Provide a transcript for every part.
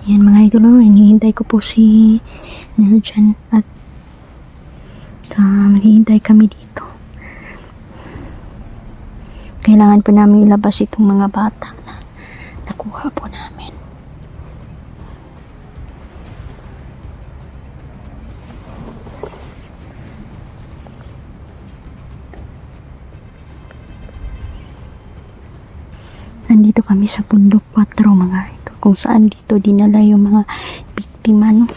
Yan mga idol, hinihintay ko po si Neljan at maghihintay kami dito. Kailangan po namin ilabas itong mga bata na nakuha po namin. Nandito kami sa Bundok 4 mga ito, kung saan dito dinala yung mga biktima, no?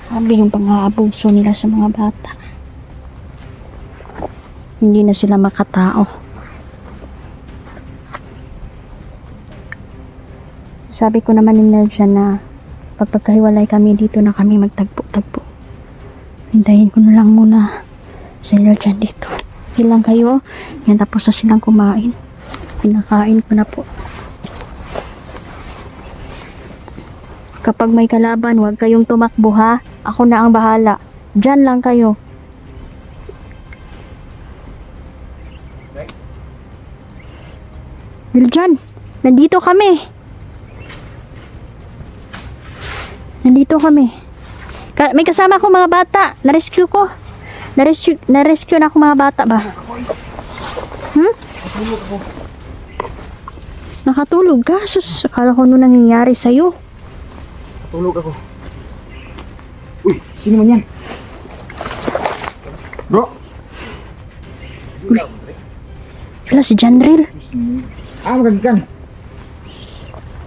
Sabi yung pang-aabuso nila sa mga bata. Hindi na sila makatao. Sabi ko naman ni Neljan na pagkahiwalay kami dito na kami magtagpo-tagpo. Hintayin ko na lang muna si Neljan dito. Ilang kayo, yan, tapos na silang kumain. Pinakain ko na po. Kapag may kalaban, huwag kayong tumakbo ha. Ako na ang bahala. Diyan lang kayo. Neljan, nandito kami. Nandito kami. May kasama ko mga bata. Na-rescue ko. Na-rescue na ako mga bata ba? Nakatulog ka? Sus, akala ko nung nangyayari sa'yo. Tulog ako. Uy, sino man yan? Bro! Wala si Janril. Magagikan.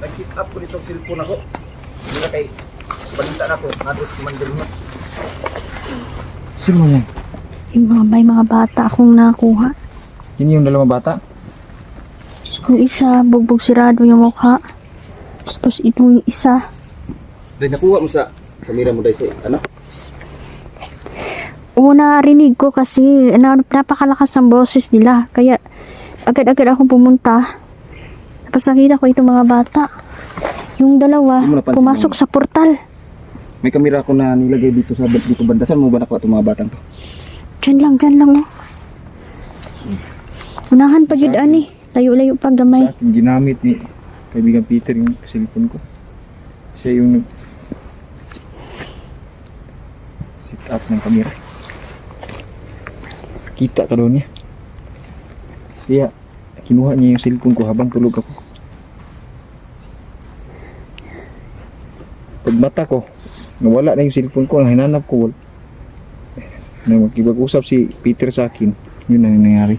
Nag-sit up ko nitong cellphone ako. Hindi na kay balita na ko. Nadot si Mandel mo. Sino man yan? May mga bata akong nakuha. Yun yung dalawang bata? Yung isa, bugbog sirado yung mukha. Tapos itong isa. Dahil nakuha mo sa kamera mo dahil sa ano? Una rinig ko kasi napakalakas ng boses nila. Kaya agad-agad akong pumunta. Tapos nakita ko itong mga bata. Yung dalawa, pumasok sa portal. May kamera ko na nilagay dito sa dito banda. Saan mo ba nakuha itong mga batang to? Diyan lang oh. Unahan pa yun ani. Layo-layo pa gamay. Sa akin ginamit ni kaibigan Peter yung cellphone ko. Siya yung sit up ng kamera. Kita ka doon niya. Kaya kinuha niya yung cellphone ko habang tulog ako. Pag mata ko, nawala na yung cellphone ko, hinanap ko. Nang magkipag-usap si Peter sa akin, yun ang nangyari.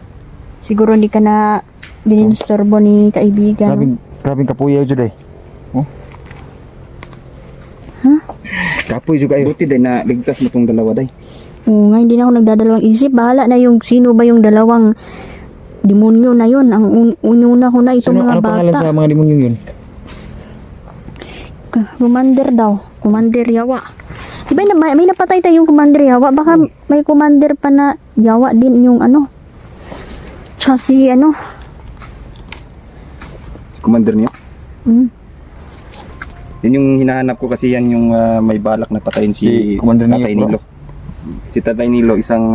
Siguro hindi ka na binistorbo ni kaibigan. Grabing kapuya yun eh. Oh. Huh? Kapoy juga ayo. Buti day na ligtas mo tong dalawa day. Oo nga, hindi na ako nagdadalawang isip. Bahala na yung sino ba yung dalawang demonyo na yun. Ang ununa ko na itong mga ano bata. pangalan sa mga demonyo yun? Commander daw. Commander Yawa. Diba may napatay tayong Commander Yawa? Baka may Commander pa na Yawa din yung ano. Tsaka si ano. Commander niya? Yun yung hinahanap ko kasi yan yung may balak na patayin si Tatay Nilo. Si Tatay Nilo isang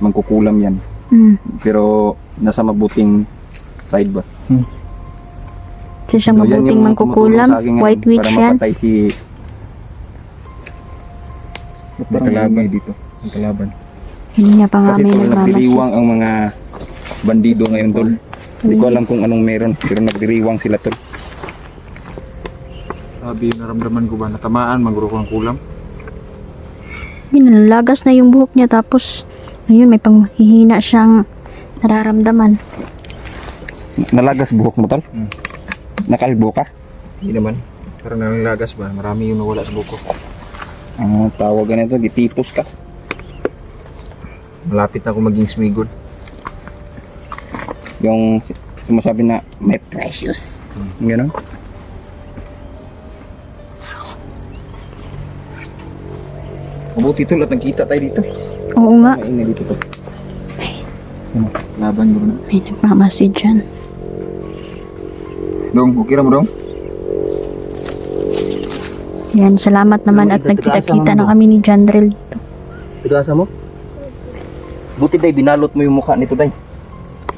mangkukulam yan. Pero nasa mabuting side ba? Siya siyang So, yan mabuting yung mangkukulam. tumutulong sa akin ngayon White witch para yan. mapatay si may kalaban dito. May kalaban. Hindi niya pa nga Kasi may tol, nagmamasid. nagdiriwang ang mga bandido ngayon tol. Hindi ko alam kung anong meron pero nagdiriwang sila tol. Sabi, naramdaman ko ba natamaan, maguro ko ng kulam? Yun, nalagas na yung buhok niya. Tapos, ngayon may panghihina siyang nararamdaman. Nalagas buhok mo tol? Nakalbo ka? Hindi naman. Parang nanglagas ba? Marami yung nawala sa buko. Tawag ganito, gitipos ka. Malapit na ako maging smigod. Yung sumasabi na may precious. Gano'n. Mabuti tol at nagkita tayo dito. Oo nga. Mainit dito tol. Laban mo na. May nagmamasid dyan. Dong, okay na mo dong? Yan, salamat naman at nagkita-kita na kami ni Janril dito. Tigasa mo? Buti day, binalot mo yung mukha nito day.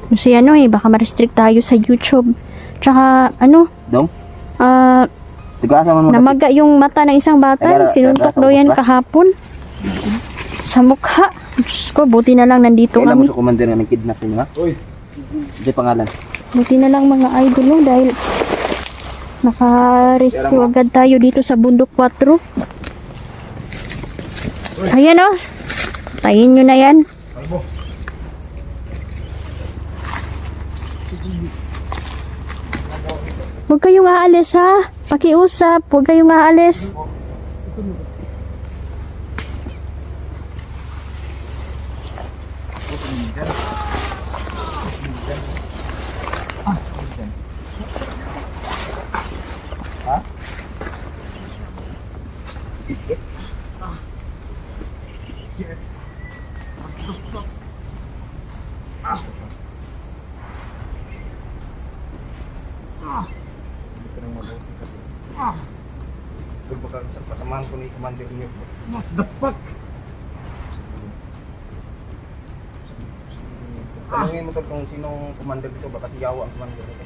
Kasi ano baka ma-restrict tayo sa YouTube. Tsaka ano, Dong? Ah, Tigasan mo namaga yung mata ng isang bata. Sinuntok daw yan kahapon. Sa mukha. Diyos ko, buti na lang nandito Kailan mo kami. sa commander na nag-kidnap niyo ha? Uy. Hindi pangalan. Buti na lang mga idol no, dahil naka-rescue agad tayo dito sa Bundok 4. Ayan o. Tayin nyo na yan. Kalbo. Huwag kayong aalis ha. Pakiusap. Huwag kayong aalis. Baka sa pasamahan ko ni commander niyo. Dapat. Tanungin mo tol kung sinong commander dito, baka si Yawa ang commander dito.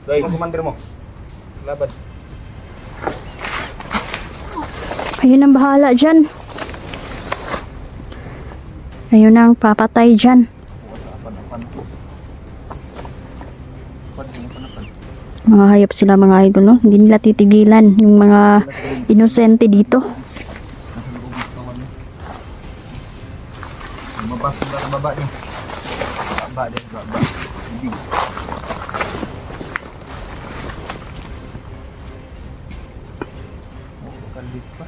Dahil ang commander mo. Laban. Ayun ang bahala dyan. Ayun ang papatay dyan. Mga hayop sila mga idol no. Hindi nila titigilan yung mga inosente dito. Lumabas sila sa baba niyo. Baba din, baba. Hindi. Galit pa.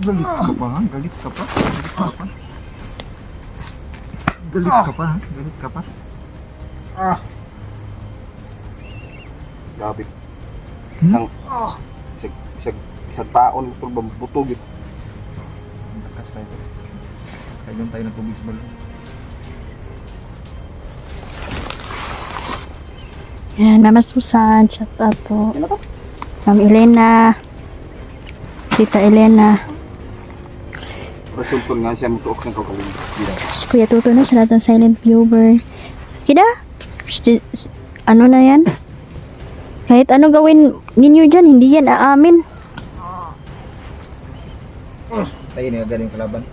Galit ka pa ha? Galit ka pa? Galit ka pa? Galit ka pa ha? Galit ka pa? Grabe. Isang taon ito butog ito. Lakas tayo. Kailan tayo ng tubig sa balon. Yan, Mama Susan, shout out po. Sino to? Ma'am Elena, Tita Elena, Rasul nga siya mutuok ng kakaling. si Kuya Tuto na sa lahat ng silent viewer. Kida, ano na yan? Kahit ano gawin ninyo dyan, hindi yan aamin. Tayo na galing kalaban.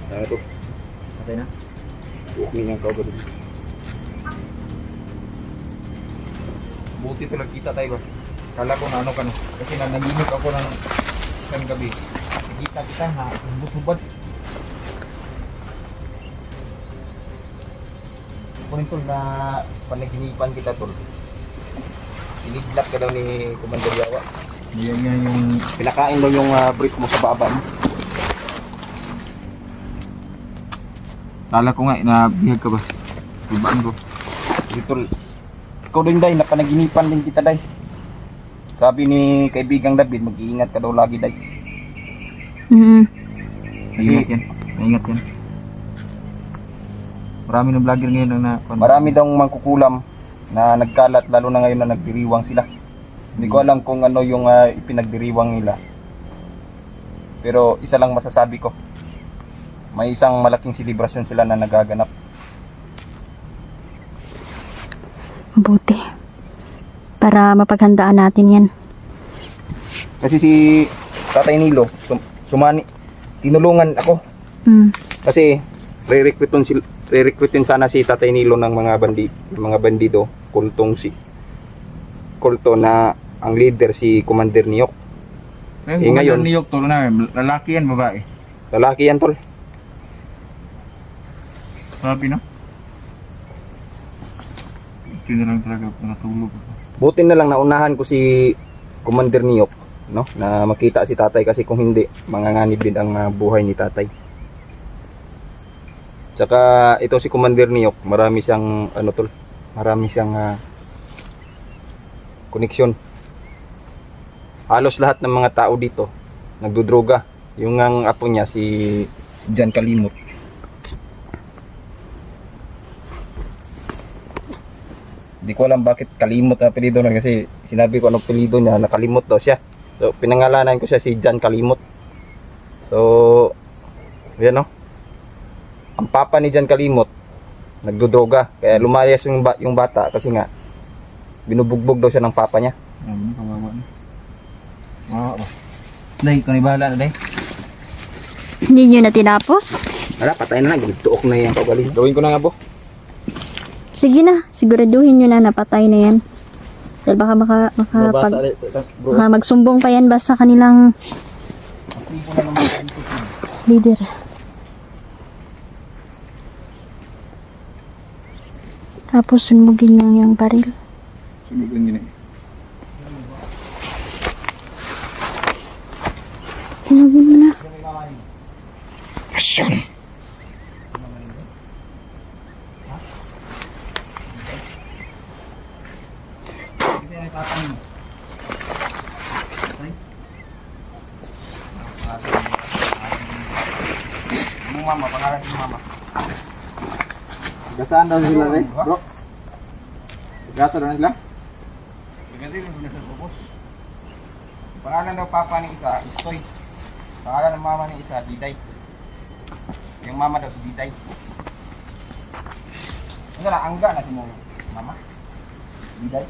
Ano to? Patay na. Tuokin niyang kagad. Buti to nagkita tayo ba? Kala ko na ano ka no. Kasi nanginip ako ng isang gabi. Nakita kita ha. Hubad-hubad. Kunin tol na panaginipan kita tol. Sinidlap ka daw ni Commander Yawa. Yan nga yung Pinakain mo yung brick mo sa baba mo. kala ko nga nabihag ka ba? Ibaan ko. Tol, ikaw din day, napanaginipan din kita day. Sabi ni kaibigang David, mag-iingat ka daw lagi day. Maingat yan. Maingat yan. Marami ng vlogger ngayon na Marami daw mangkukulam na nagkalat, lalo na ngayon na nagdiriwang sila. Hindi ko alam kung ano yung ipinagdiriwang nila. Pero isa lang masasabi ko, may isang malaking selebrasyon sila na nagaganap. Mabuti. Para mapaghandaan natin yan. Kasi si Tatay Nilo, tinulungan ako. Kasi re-recruitin sana si Tatay Nilo ng mga bandido, kulto na ang leader si Commander Niyok. ngayon niyok tol na lalaki yan babae. Lalaki yan tol. Sabi no? Hindi na lang talaga natulog ako. Buti na lang naunahan ko si Commander Niyok, no? Na makita si Tatay, kasi kung hindi, manganganib din ang buhay ni Tatay. Tsaka ito si Commander Niyok, marami siyang marami siyang koneksyon. Halos lahat ng mga tao dito nagdudroga. Yung ang apo niya si Jan Kalimot. Hindi ko alam bakit Kalimot ang apelyido na, kasi sinabi ko anong apelyido niya, nakalimot daw siya. So, pinangalanan ko siya si John Kalimot. So, yan o. Ang papa ni John Kalimot, nagdodroga. Kaya lumayas yung bata kasi nga, binubugbog daw siya ng papa niya. Kawawa na. Oo. Day, kung ibahala na, Day. Hindi nyo na tinapos? Wala, patay na lang. Gituok na yan. Gawin ko na nga, bo. Sige na, siguraduhin nyo na napatay na yan. Dahil baka magsumbong pa yan ba sa kanilang leader. Tapos sunmugin lang yung baril. Sunugin yun eh. Sunmugin mo na. Asyan. Mama, pangalan ni Mama. Gasaan daw sila, Day, bro. Gasa daw sila? Ganti rin sila sa bubos. Pangalan daw papa ni isa, Istoy. Pangalan ng mama ni isa, Diday. Yung mama daw si Diday. Ano na, angga na si mo, mama? Diday.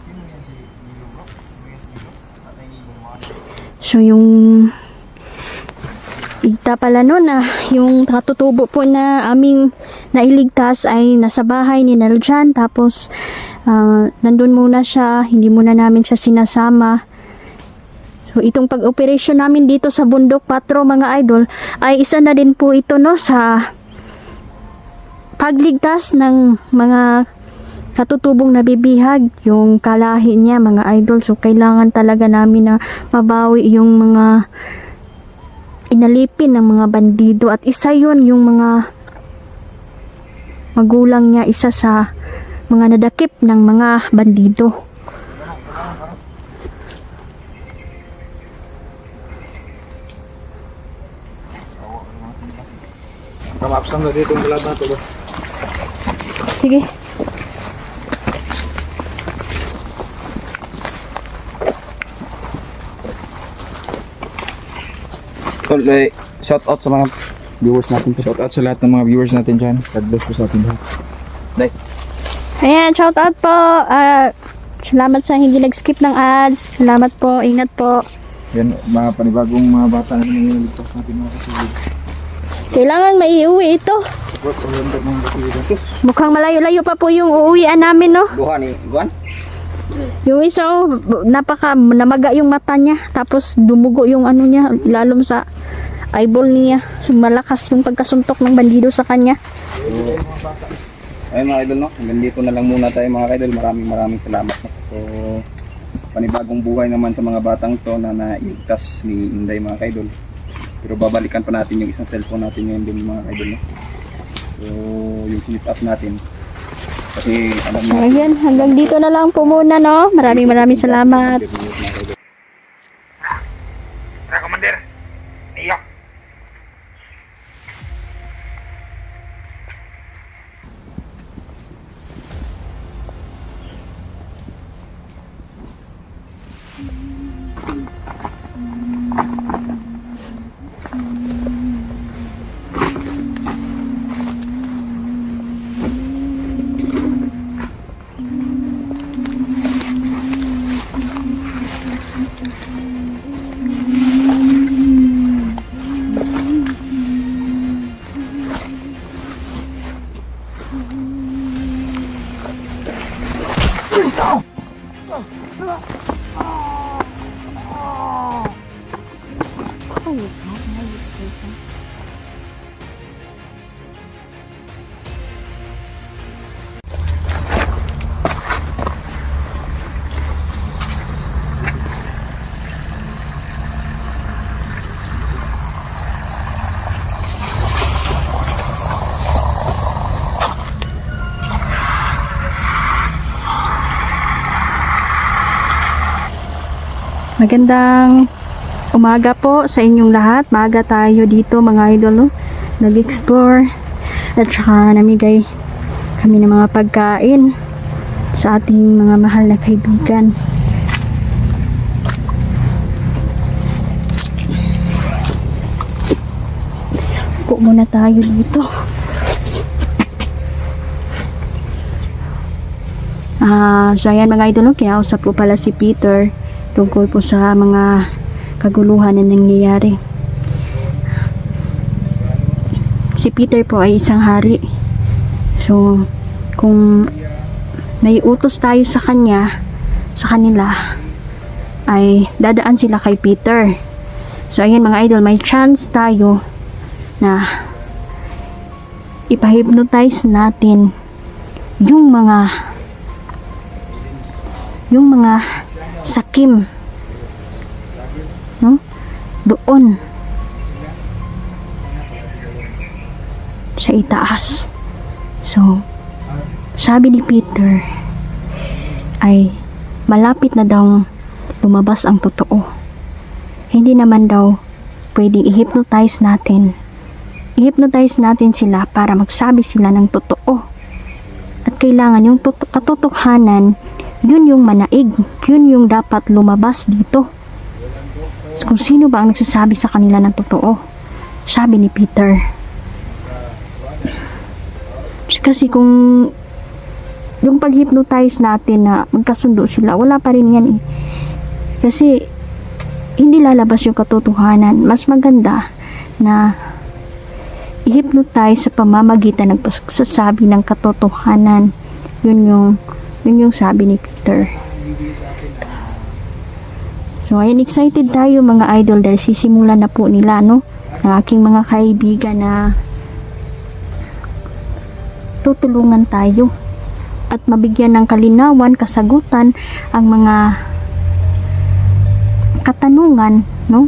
Sino yan si Nilo, bro? Sino yan si Nilo? Tatay ni Nilo, mga. So yung igta pala nun yung katutubo po na aming nailigtas ay nasa bahay ni Neljan, tapos nandun muna siya, hindi muna namin siya sinasama. So itong pag-operasyon namin dito sa Bundok Patro mga idol ay isa na din po ito no sa pagligtas ng mga katutubong nabibihag, yung kalahi niya mga idol. So kailangan talaga namin na mabawi yung mga inalipin ng mga bandido, at isa yun yung mga magulang niya, isa sa mga nadakip ng mga bandido. Kamapsang na dito yung laban to ba? Sige. Tol, shout out sa mga viewers natin. Shout out sa lahat ng mga viewers natin dyan. God bless po sa ating lahat. Day. Ayan, shout out po. Salamat sa hindi nag-skip ng ads. Salamat po. Ingat po. Yan, mga panibagong mga bata na nililigtas natin mga kasulid. Kailangan maiuwi ito. What, ang ganda mga kasulid. Mukhang malayo-layo pa po yung uuwian namin, no? Buha ni Guan. Yung isa, namaga yung mata niya. Tapos dumugo yung ano niya, lalong sa eyeball niya. So, malakas yung pagkasuntok ng bandido sa kanya. Ayun mga idol, no? Hanggang dito na lang muna tayo mga idol. Maraming salamat. No? So, panibagong buhay naman sa mga batang to na nailigtas ni Inday mga idol. Pero babalikan pa natin yung isang cellphone natin ngayon din mga idol. No? So, yung flip up natin. Kasi alam natin. Ayan, hanggang dito na lang po muna, no? Maraming salamat. Tara, Commander. Iyak. Magandang umaga po sa inyong lahat. Maaga tayo dito mga idol, no? Nag-explore at saka namigay kami ng mga pagkain sa ating mga mahal na kaibigan. Upo muna tayo dito. So ayan mga idol, kinausap ko pala si Peter tungkol po sa mga kaguluhan na nangyayari. Si Peter po ay isang hari. So kung may utos tayo sa kanila, ay dadaan sila kay Peter. So ayan mga idol, may chance tayo na ipahypnotize natin yung mga sakim, no? Doon sa itaas. So sabi ni Peter ay malapit na daw lumabas ang totoo. Hindi naman daw pwedeng i-hypnotize natin sila para magsabi sila ng totoo. At kailangan yung katotohanan, yun yung manaig, yun yung dapat lumabas dito. So, kung sino ba ang nagsasabi sa kanila ng totoo? Sabi ni Peter. Kasi kung yung pag-hypnotize natin na magkasundo sila, wala pa rin yan eh. Kasi hindi lalabas yung katotohanan. Mas maganda na i-hypnotize sa pamamagitan ng pagsasabi ng katotohanan. Yun yung sabi ni Peter. So ayun, excited tayo mga idol dahil sisimulan na po nila, no, ng aking mga kaibigan na tutulungan tayo at mabigyan ng kalinawan, kasagutan ang mga katanungan, no,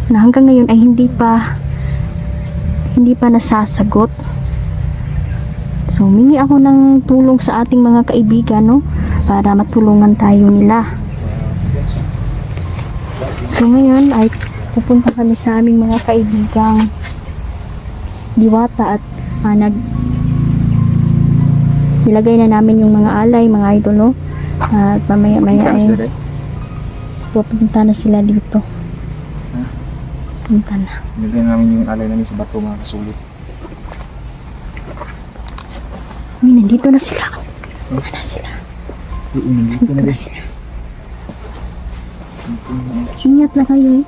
na hanggang ngayon ay hindi pa nasasagot. So humingi ako ng tulong sa ating mga kaibigan, no, para matulungan tayo nila. So ngayon ay pupunta kami sa aming mga kaibigang diwata at nilagay na namin yung mga alay, mga idol, no? At mamaya ay pupunta na sila dito. Punta na. Nilagay namin yung alay namin sa bato, mga kasulit. Uy, nandito na sila. Nandito na sila. Ingat na kayo, eh.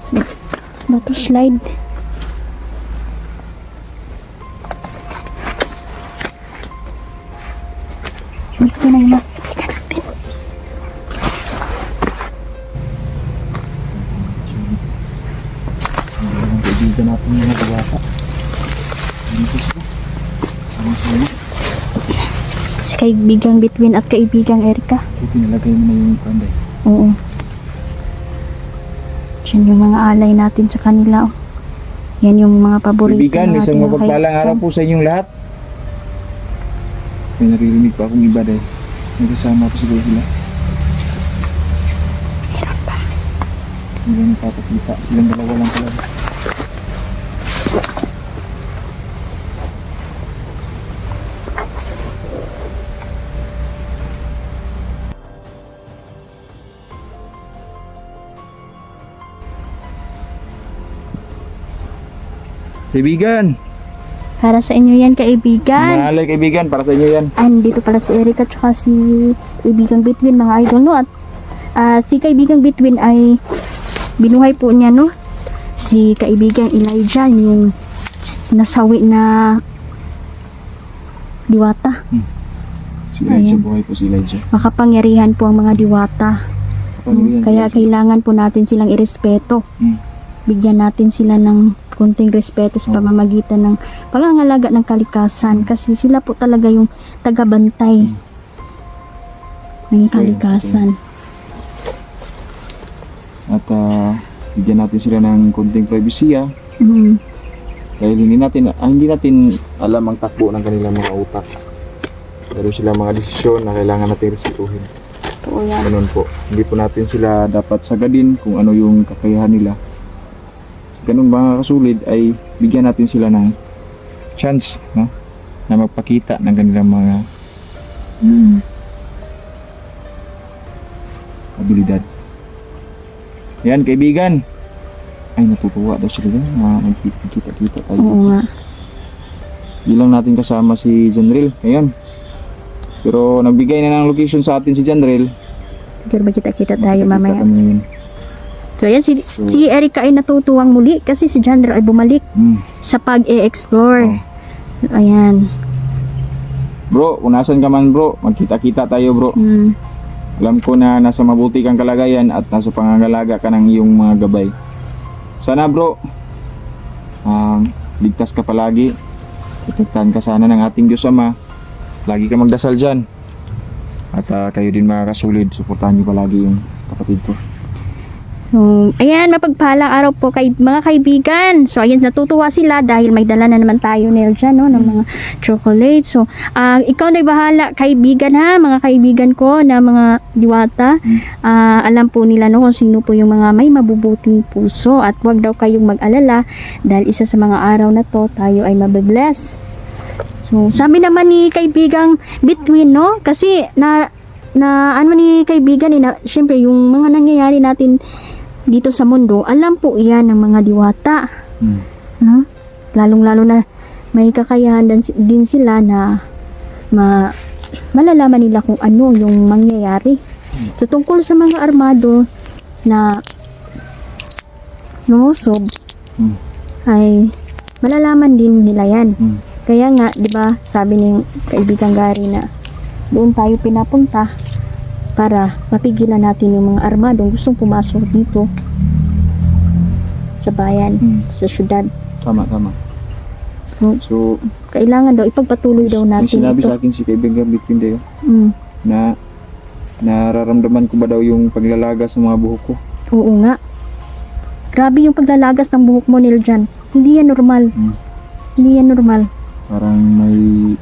Bato slide. Dito na yung makikita natin. Kaibigan natin yung nagawata. Dito sila. Sama-sama. Si kaibigang Between at kaibigang Erika. Ito nilagay mo na yung panday. Oo. Diyan yung mga alay natin sa kanila. Oh. Yan yung mga paborito Kaibigan, natin. isang mapagpalang araw po sa inyong lahat. May naririnig pa akong iba dahil nagkasama po siguro sila. Meron pa. Hindi na papakita. Silang dalawa lang pala. Kaibigan! Para sa inyo yan, kaibigan. Mahalay kaibigan, para sa inyo yan. Dito pala si Erika at saka si kaibigang Between, mga idol, no? At si kaibigang Between ay binuhay po niya, no? Si kaibigang Elijah, yung nasawi na diwata. Si Elijah, buhay po si Elijah. Makapangyarihan po ang mga diwata. Kaya kailangan po natin silang irespeto. Bigyan natin sila ng konting respeto sa pamamagitan ng pangangalaga ng kalikasan, kasi sila po talaga yung tagabantay ng kalikasan. At bigyan natin sila ng konting privacy dahil hindi natin alam ang takbo ng kanilang mga utak. Pero sila mga desisyon na kailangan natin respetuhin. Oo yan. Ganun po. Hindi po natin sila dapat sagadin kung ano yung kakayahan nila. Ganun mga kasulid ay bigyan natin sila ng chance, no, na magpakita ng kanilang mga abilidad. Yan, kaibigan. Ay, natutuwa daw sila dyan. Magkita-kita tayo. Oo nga. Di lang natin kasama si Janril. Ayan. Pero nagbigay na ng location sa atin si Janril. Siguro magkita-kita tayo mamaya. Kami ngayon. So yan, si Erica ay natutuwang muli kasi si Janril ay bumalik sa pag-e-explore. Ayan. Bro, kung nasan ka man bro, magkita-kita tayo bro. Alam ko na nasa mabuti kang kalagayan at nasa pangangalaga ka ng iyong mga gabay. Sana bro, ligtas ka palagi. Protektahan ka sana ng ating Diyos Ama. Lagi ka magdasal dyan. At kayo din mga kasulid, suportahan niyo palagi yung kapatid ko. So, ayan, mapagpalang araw po kay mga kaibigan. So, ayan, natutuwa sila dahil may dala na naman tayo nila dyan, no, ng mga chocolate. So, ikaw na bahala, kaibigan ha, mga kaibigan ko na mga diwata. Alam po nila, no, kung sino po yung mga may mabubuting puso. At huwag daw kayong mag-alala dahil isa sa mga araw na to, tayo ay mabibless. So, sabi naman ni kaibigang Between, no, kasi ano ni kaibigan, syempre, yung mga nangyayari natin dito sa mundo, alam po iyan ng mga diwata. No? Lalong-lalo na may kakayahan din sila na malalaman nila kung ano yung mangyayari. So, tungkol sa mga armado na lumusob, ay malalaman din nila yan. Kaya nga, di ba, sabi ng kaibigang Gary na doon tayo pinapunta para mapigilan natin yung mga armadong gustong pumasok dito sa bayan, sa syudad. Tama. So, kailangan daw, ipagpatuloy daw natin sinabi ito. sa akin si kaibigan Between dayo, na nararamdaman ko ba daw yung paglalagas ng mga buhok ko? Oo nga. Grabe yung paglalagas ng buhok mo, Niljan. Hindi yan normal. Hindi yan normal. Parang may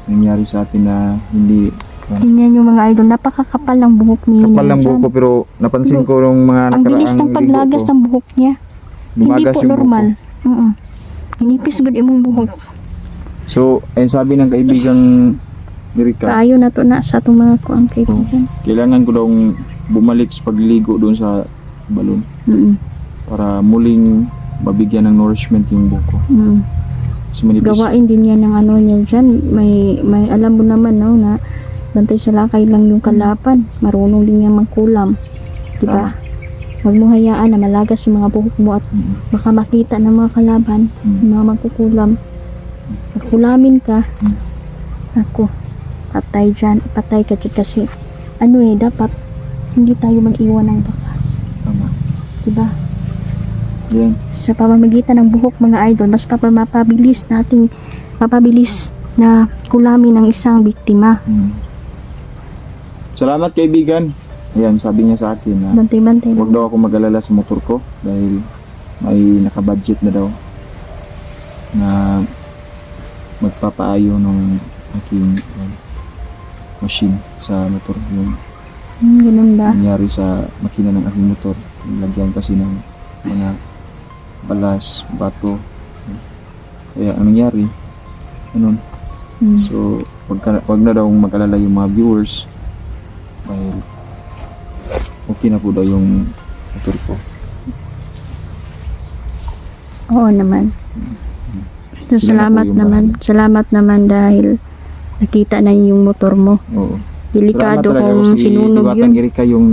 nangyari sa atin na hindi Ganyan yung mga idol. Napakakapal ng buhok ni kapal ng Niljan. buhok ko, pero napansin ko nung mga Ang bilis ng nakaraang paglagas linggo ko, ng buhok niya. Hindi lumagas po yung normal. buhok ko. Hinipis good imong buhok. So, ayun sabi ng kaibigang Erica, Kaayo na to na sa itong mga kuang kaibigan. kailangan ko daw bumalik sa pagligo doon sa balon para muling mabigyan ng nourishment yung buhok ko. So, manipis. Gawain din yan ng ano niya dyan. May alam mo naman, no, na bantay sa lakay lang yung kalaban. Marunong din yan magkulam. Diba? Huwag mo hayaan na malagas yung mga buhok mo at baka makita ng mga kalaban, yung mga magkukulam. Magkulamin ka. Ako, patay dyan. Patay ka dyan kasi dapat hindi tayo mag-iwan ng bakas. Tama. Diba? Yan. Sa pamamagitan ng buhok, mga idol, mas mapabilis na kulamin ng isang biktima. Salamat kaibigan. Ayan, sabi niya sa akin na Bantay-bantay huwag lang. daw ako mag-alala sa motor ko dahil may nakabudget na daw na magpapaayo ng aking machine sa motor. Yung Ganun ba? nangyari sa makina ng aking motor, lagyan kasi ng mga balas, bato. Kaya ang nangyari, ganun. So, wag na daw mag-alala yung mga viewers dahil okay na po daw yung motor ko. Oo naman. So, Sila na po salamat yung naman. Salamat naman dahil nakita na yung motor mo. Oo. Delikado Salamat talaga kung kasi sinunog Diwatang yun. Erika yung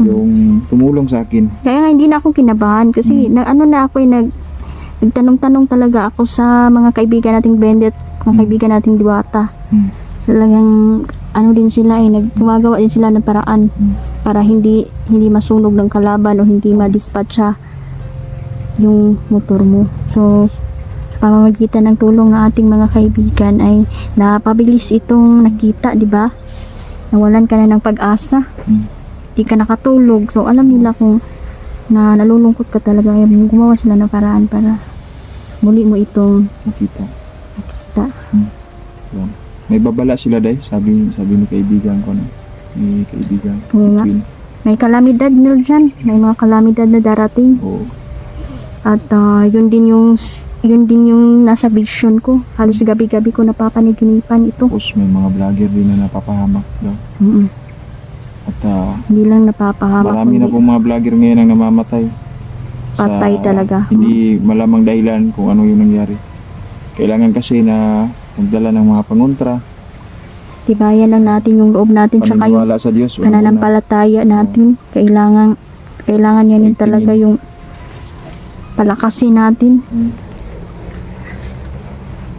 yung tumulong sa akin. Kaya nga hindi na ako kinabahan kasi nagtanong-tanong talaga ako sa mga kaibigan nating Bendet, mga kaibigan nating Diwata. Talagang din sila gumagawa din sila ng paraan para hindi masunog ng kalaban o hindi ma-dispatcha yung motor mo. So, sa pamamagitan ng tulong ng ating mga kaibigan ay napabilis itong nakita, di ba? Nawalan ka na ng pag-asa. Di ka nakatulog. So, alam nila kung nalulungkot ka talaga. Gumawa sila ng paraan para muli mo itong Nakita. makita. May babala sila dahil sabi ni kaibigan ko na. Ni kaibigan. Oo nga. Between. May kalamidad nila dyan. May mga kalamidad na darating. Oo. At yun din yung yun din yung nasa vision ko. Halos gabi-gabi ko napapaniginipan ito. Tapos may mga vlogger din na napapahamak daw. Mm-mm. At Hindi lang napapahamak. marami na kundi pong mga vlogger ngayon ang namamatay. patay talaga. Hindi malamang dahilan kung ano yung nangyari. Kailangan kasi na magdala ng mga pangontra, Tibayan lang natin yung loob natin tsaka yung paniniwala sa Diyos. pananampalataya natin. Kailangan yan din talaga yung palakasin natin.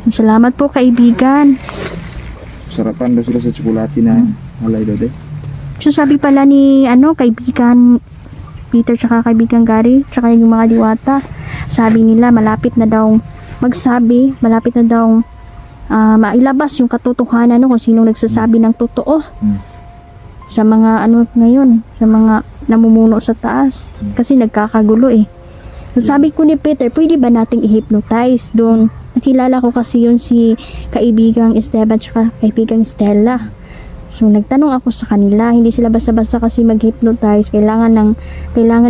Salamat po kaibigan. Sarapan daw sila sa tsokolate na halay daw de. So sabi pala ni kaibigan Peter tsaka kaibigan Gary tsaka yung mga diwata, sabi nila malapit na daw mailabas yung katotohanan kung sino nagsasabi ng totoo sa mga ngayon, sa mga namumuno sa taas kasi nagkakagulo eh. So sabi ko ni Peter, pwede ba nating i-hypnotize doon? Nakilala ko kasi yun si kaibigang Esteban tsaka kaibigang Stella. So nagtanong ako sa kanila, hindi sila basta-basta kasi mag-hypnotize, kailangan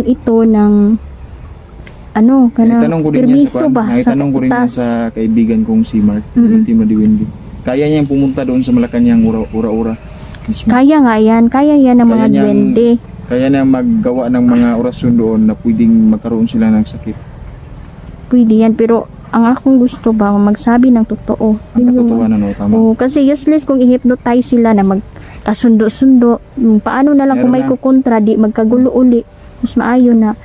ito ng Itanong ko rin yan permiso ba Itanong ko rin yan taas? sa kaibigan kong si Mark, Team Madiwindi. Kaya niyang pumunta doon sa Malacanang ura-ura mismo. Kaya yan ng mga duwende. Kaya na maggawa ng mga orasyon doon na pwedeng magkaroon sila ng sakit. Pwede yan, pero ang akong gusto ba magsabi ng totoo. Ang Yun yung- katotohanan, no? Tama. Oo, kasi useless kung i-hypnotize sila na magkasundo-sundo. Paano na lang kung may Meron na. kukontra, di magkagulo uli. Mas maayo na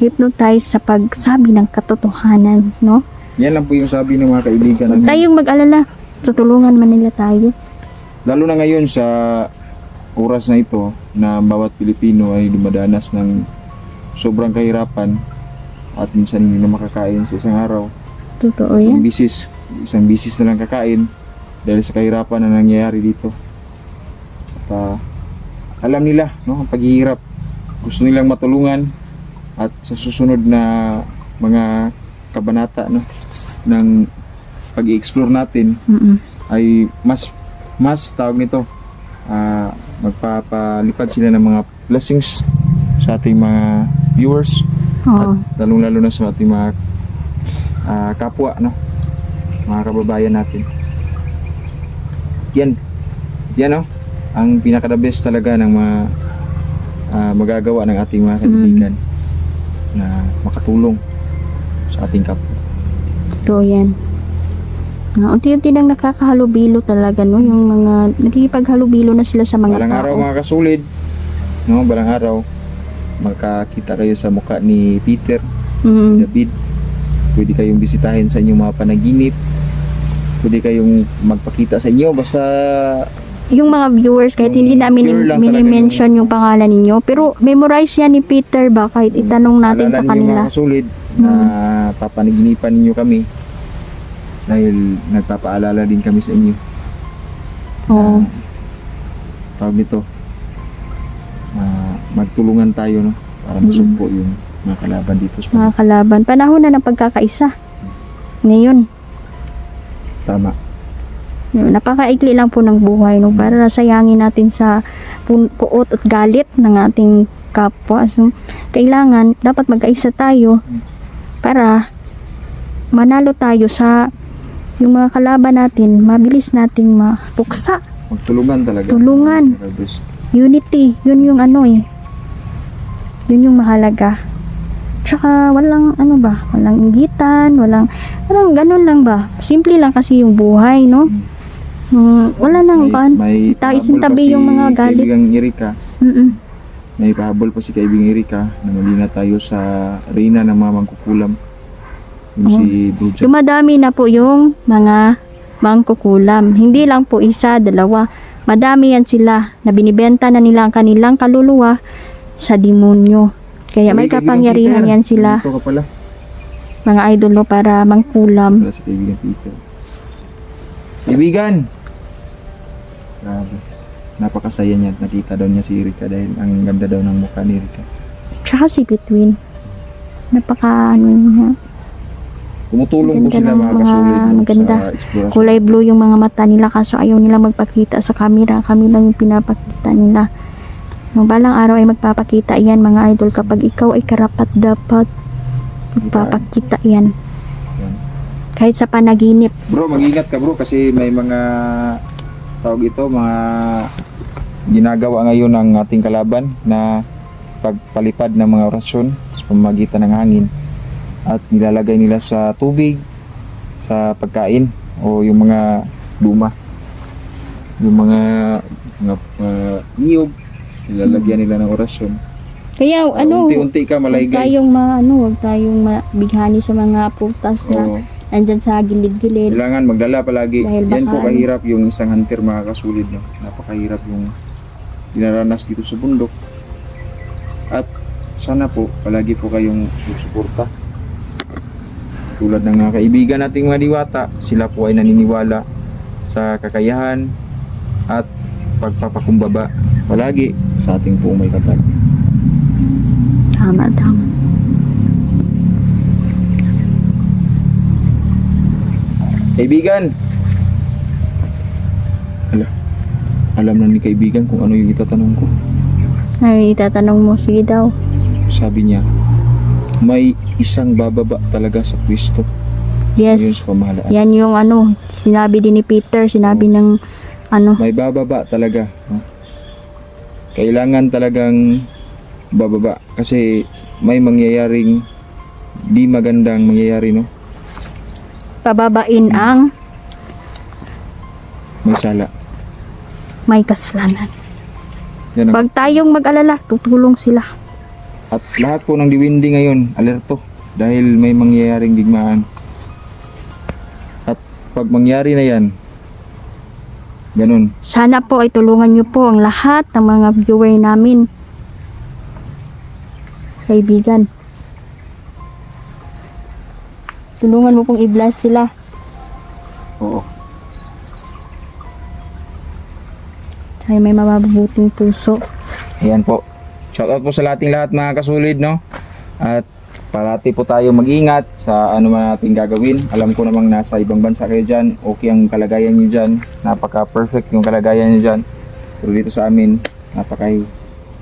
hypnotize sa pagsabi ng katotohanan, no? Yan lang po yung sabi ng mga kaibigan. Huwag tayong mag-alala. Tutulungan man nila tayo. Lalo na ngayon sa oras na ito na bawat Pilipino ay dumadanas ng sobrang kahirapan at minsan hindi na makakain sa isang araw. Totoo yan. Isang bisis na lang kakain dahil sa kahirapan na nangyayari dito. At alam nila, no, ang paghihirap. Gusto nilang matulungan at sa susunod na mga kabanata, no, ng pag-i-explore natin ay mas tawag nito, magpapalipad sila ng mga blessings sa ating mga viewers Oo. at lalong-lalo na sa ating mga kapwa, no, mga kababayan natin. Yan, no, ang pinaka-the best talaga ng mga magagawa ng ating mga kaibigan na makatulong sa ating kapwa. Totoo yan. Unti-unti nang nakakahalubilo talaga, no? Yung mga nakikipaghalubilo na sila sa mga Balang tao. araw mga kasulid, no, balang araw makakita kayo sa mukha ni Peter, Mm. David. Pwede kayong bisitahin sa inyong mga panaginip. Pwede kayong magpakita sa inyo basta Yung mga viewers, kahit hindi namin pure lang talaga mini-mention yung pangalan ninyo, pero memorize yan ni Peter ba? Kahit itanong natin alala sa ninyo kanila. mga kasulid na papanaginipan ninyo kami dahil nagpapaalala din kami sa inyo. Oo. Tawag nito, magtulungan tayo, no, para masugpo yung mga kalaban dito sa Mga kalaban. Panahon na ng pagkakaisa. Ngayon. tama. Napakaikli lang po ng buhay, no? Para nasayangin natin sa puot at galit ng ating kapwa. So, kailangan, dapat magkaisa tayo para manalo tayo sa yung mga kalaban natin, mabilis nating mapuksa. Magtulungan talaga. Tulungan. Unity, yun yung yun yung mahalaga. Tsaka walang walang inggitan, walang ganun lang ba. Simple lang kasi yung buhay, no? Wala nang may taisintabi yung mga galit. Kaibigang Erika. May pahabol pa si kaibigang Erika na muli na tayo sa arena ng mga mangkukulam. Yung si Bro Jack. Dumadami na po yung mga mangkukulam. Hindi lang po isa, dalawa. Madami yan sila na binibenta na nila ang kanilang kaluluwa sa demonyo. Kaya may Uy, kaibigang kapangyarihan Peter, yan sila, dito ka pala. mga idolo, para mangkulam. Wala si kaibigan Peter. Kaibigan! Grabe. Napakasaya niya at nakita daw niya si Erika dahil ang ganda daw ng mukha ni Erika. Tsaka si Between. Napaka niya. Tumutulong po Maganda sila ng mga mga kasulid, no, maganda. sa explorasyon. Kulay blue yung mga mata nila kaso ayaw nila magpakita sa camera. Kami lang yung pinapakita nila. Nung balang araw ay magpapakita yan mga idol. Kapag ikaw ay karapat dapat magpapakita yan. Yan. Kahit sa panaginip. Bro, mag-ingat ka bro kasi may mga tawag ito, mga ginagawa ngayon ng ating kalaban na pagpalipad ng mga orasyon sa pamamagitan ng hangin at nilalagay nila sa tubig, sa pagkain o yung mga luma, yung mga niyog, nilalagyan nila ng orasyon. Kaya Unti-unti ka huwag malaygay. huwag tayong mabighani sa mga putas na Oo. andyan sa gilid-gilid. Kailangan magdala palagi. Dahil Yan po baka- kahirap yung isang hunter mga kasulid. No? Napakahirap yung dinaranas dito sa bundok. At sana po palagi po kayong susuporta. Tulad ng mga kaibigan nating mga diwata, sila po ay naniniwala sa kakayahan at pagpapakumbaba palagi sa ating pong may kapal. Tama. Kaibigan! Alam na ni kaibigan kung ano yung itatanong ko. Ay, itatanong mo. Sige daw. Sabi niya, may isang bababa talaga sa pwesto. Yun Yes. sa pamahalaan. Yan yung sinabi din ni Peter. Sinabi ng May bababa talaga. No? Kailangan talagang bababa. Kasi may mangyayaring di magandang mangyayari, no? pababain ang May sala. may kasalanan. Yan ang- Pag tayong mag-alala, tutulong sila. At lahat po ng diwindi ngayon, alerto. Dahil may mangyayaring digmaan. At pag mangyari na yan, ganun. Sana po ay tulungan niyo po ang lahat ng mga viewer namin. Kaibigan. Tulungan mo pong i-bless sila. Oo. Kaya may mababuting puso. Ayan po. Shoutout po sa lahat mga kasulid, no? At parati po tayo mag-ingat sa ano man natin gagawin. Alam ko namang nasa ibang bansa kayo dyan. Okay ang kalagayan nyo dyan. Napaka-perfect yung kalagayan nyo dyan. Pero dito sa amin,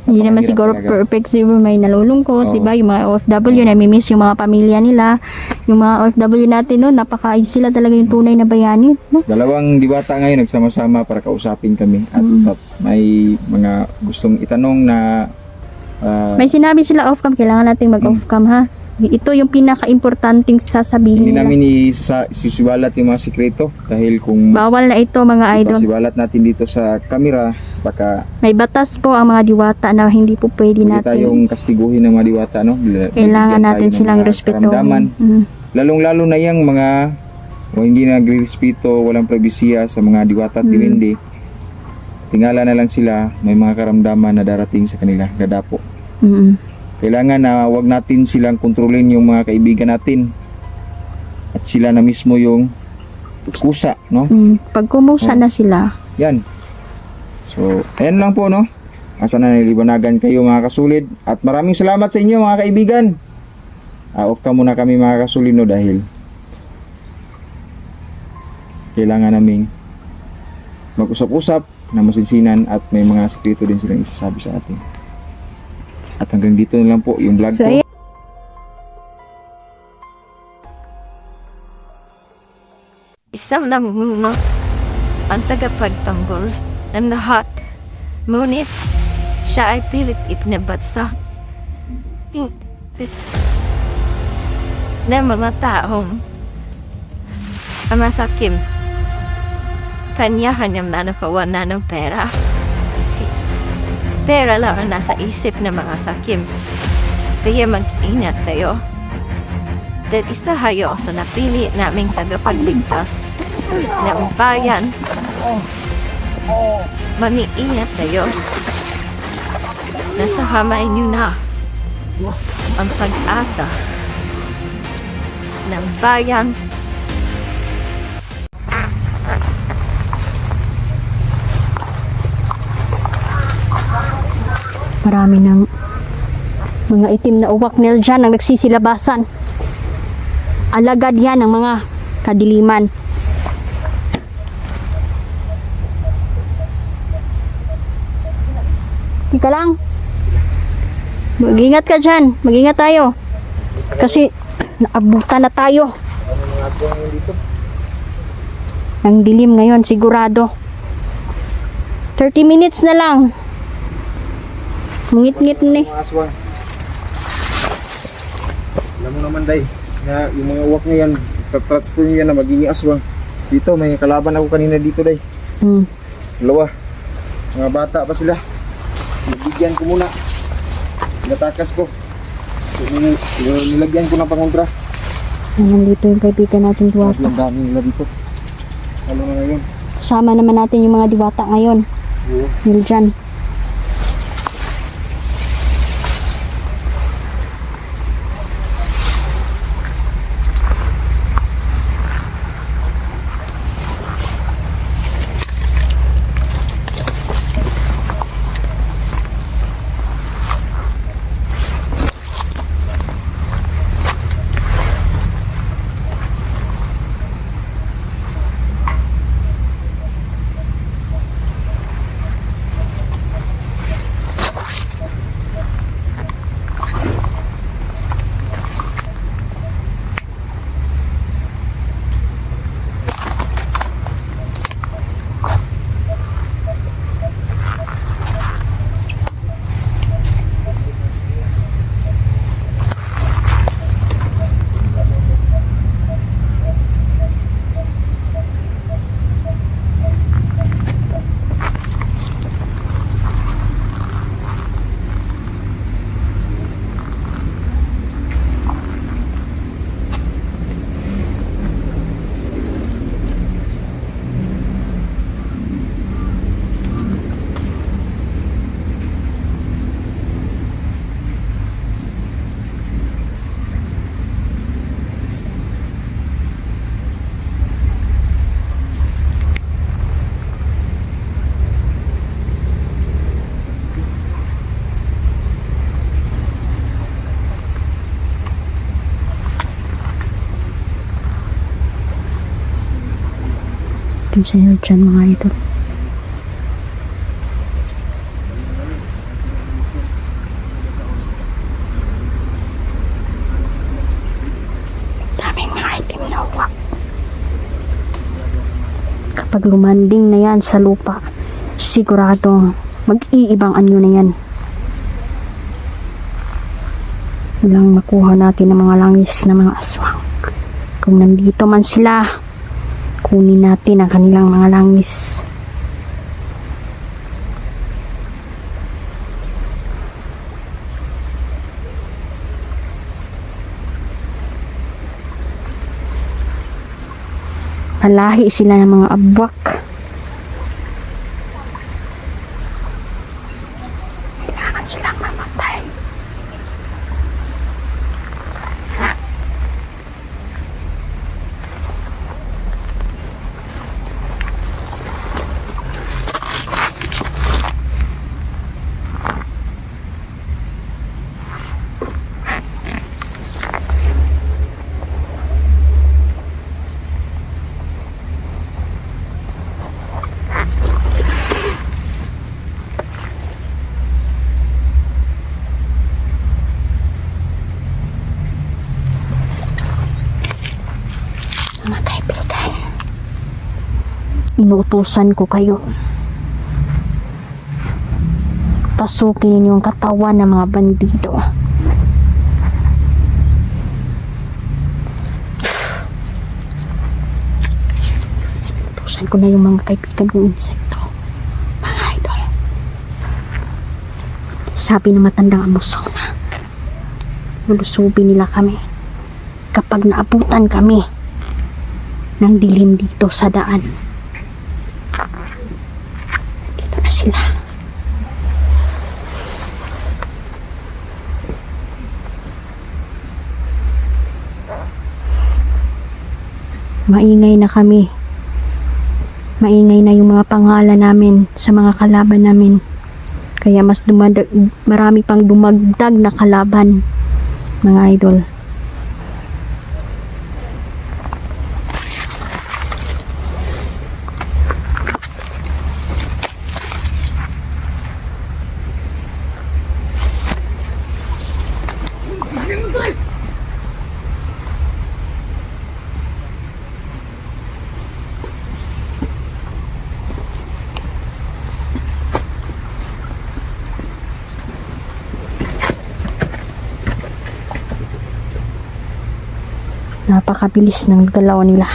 Hindi naman napakahirap siguro talaga. perfect, siguro may nalulungkot, Oo. diba? Yung mga OFW, nami-miss yung mga pamilya nila. Yung mga OFW natin, no, sila talaga yung tunay na bayani, no? Dalawang diwata ngayon nagsama-sama para kausapin kami. At may mga gustong itanong na May sinabi sila off-cam, kailangan nating mag-off-cam, ha? Ito yung pinaka-importanting sasabihin hindi nila. namin isisiwalat yung mga sikreto. Dahil kung Bawal na ito, mga idol. ipasiwalat natin dito sa camera, baka May batas po ang mga diwata na hindi po pwede hindi natin. tayong kastiguhin ng mga diwata, no? Kailangan Bibigyan natin tayo ng silang mga respeto. karamdaman. Lalong-lalo na yung mga hindi nagre-respeto, walang pribisiya sa mga diwata at diwindi. Tingala na lang sila, may mga karamdaman na darating sa kanila, dadapo. Kailangan na wag natin silang kontrolin yung mga kaibigan natin. At sila na mismo yung kusa, no? Pag kumusa na sila, Yan. So, ayan lang po, no? Asa na nilibanagan kayo mga kasulid. At maraming salamat sa inyo mga kaibigan. Off ka muna kami mga kasulid, no? Dahil kailangan naming mag-usap-usap na masinsinan at may mga sekreto din silang isasabi sa atin. At hanggang dito na lang po yung vlog So, ko. ayan. Isang namumuno ang tagapagtanggol ng lahat. Ngunit siya ay pilit ipinabatsa ng mga taong masakim. Kanya hanyang nanakawan na ng pera. Pera lang ang nasa isip ng mga sakim. Kaya mag-ingat kayo. Dahil isa kayo sa napili naming tagapagligtas ng bayan. Mag-iingat kayo. Nasa kamay niyo na ang pag-asa ng bayan. marami ng mga itim na uwak nil dyan ang nagsisilabasan. Alagad yan ng mga kadiliman. Ika lang. Mag-ingat ka dyan. Mag-ingat tayo. Kasi naabutan na tayo. aswang yun dito. Ang dilim ngayon, sigurado. 30 minutes na lang. Ngit-ngit na eh. Mga aswang. Alam mo naman, Day, na yung mga uwak na yan, transform yan na magiging aswang. Dito, may kalaban ako kanina dito, Day. Dalawa. Mga bata pa sila. Nabigyan ko muna. Natakas ko. So, nilagyan ko ng pangontra. Nandito yung kaibigan natin Diwata. Ang dami nila dito. Ano na ngayon? Sama naman natin yung mga Diwata ngayon. Oo. Nildyan. Ito sa inyo dyan mga idol. Daming mga item na uwak. Kapag lumanding na yan sa lupa, sigurado mag-iibang anyo na yan. Walang makuha natin ng mga langis na mga aswang. Kung nandito man sila, kunin natin ang kanilang mga langis. Palahi sila ng mga abwak. Kailangan silang mamatay. Mga kaibigan, inuutusan ko kayo. Pasukin ninyo ang katawan ng mga bandido. Inuutusan ko na yung mga kaibigan kong insekto. Mga idol. Sabi ng matandang Amazona, lulusubin nila kami kapag naabutan kami ng dilim dito sa daan. Dito na sila. Maingay na kami. Maingay na yung mga pangalan namin sa mga kalaban namin. Kaya mas marami pang dumagdag na kalaban, mga idol. Napakabilis ng galaw nila.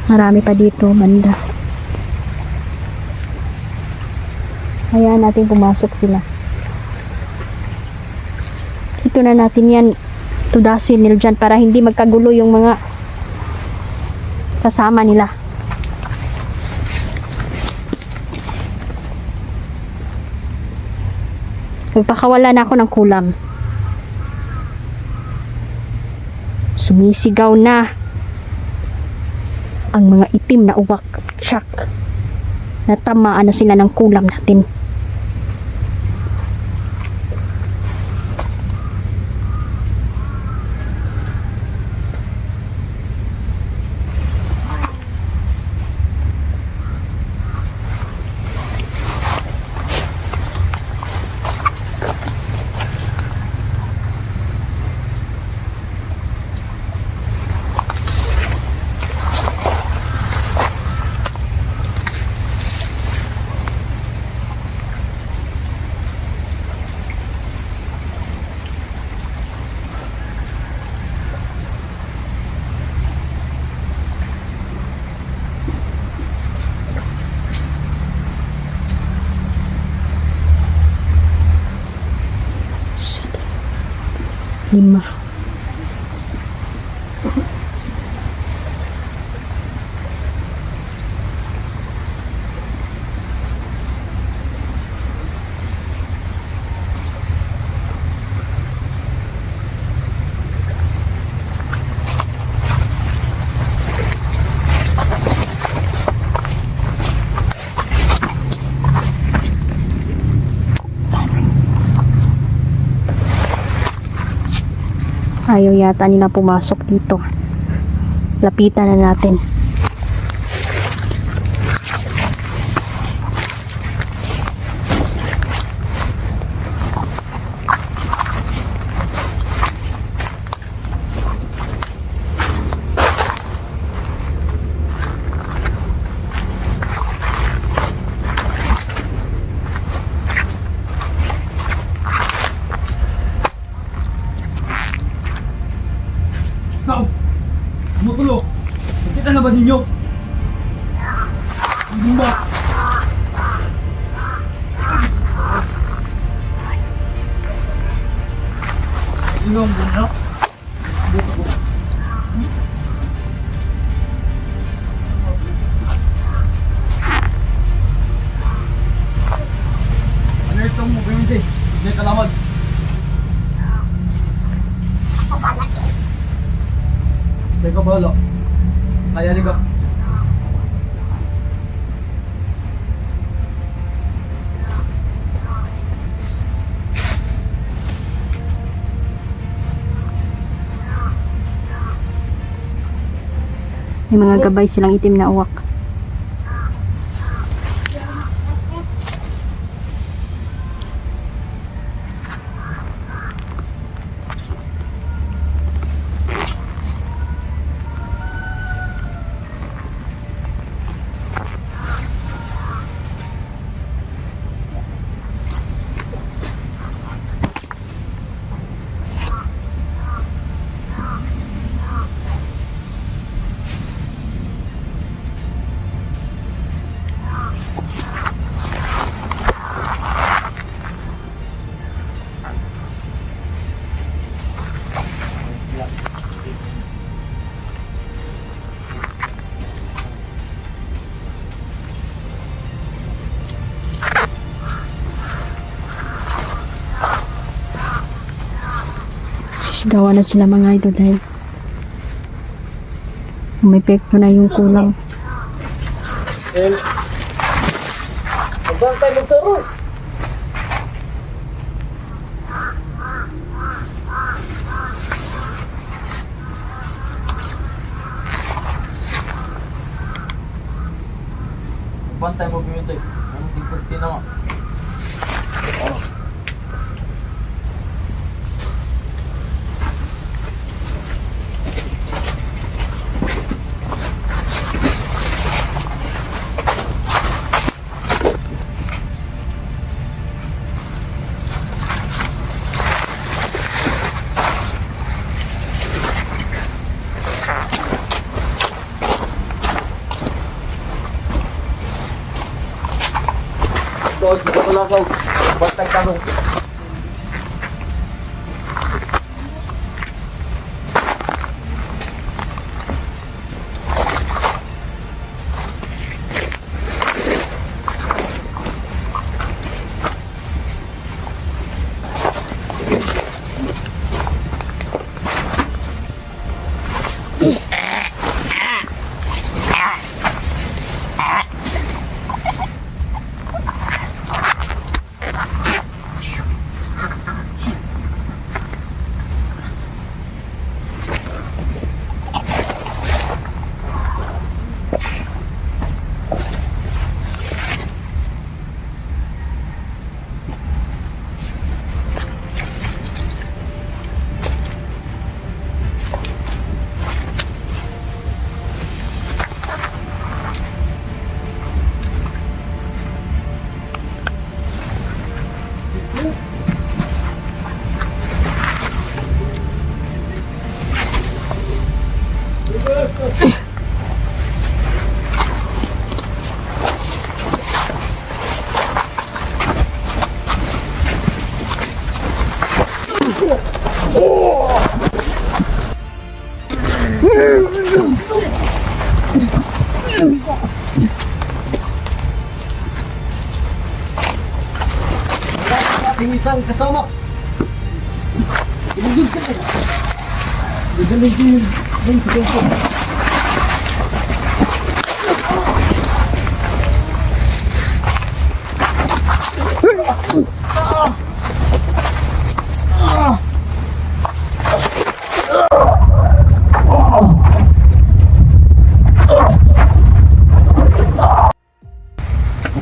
Marami pa dito, banda. Hayaan natin pumasok sila. Ito na natin yan, tudasin nila dyan para hindi magkagulo yung mga kasama nila. Magpakawala na ako ng kulam. Sumisigaw na ang mga itim na uwak. Tsak. Natamaan na sila ng kulam natin. Lima. Ayaw yata nila pumasok dito. Lapitan na natin. Ikaw! Tumutulo! Nakita na ba ninyo? Hindi ba? Inom mo na? Ano itong movement eh? Hindi kalamad. Teka bala. Kaya liga. May mga gabay silang itim na uwak. Sisigawan na sila mga idol dahil umepekto na yung kulang. bantay mo Pimente. Ang tingkot na mo. Ito, ito lang ako. Bantay ka nung. Isang kasama.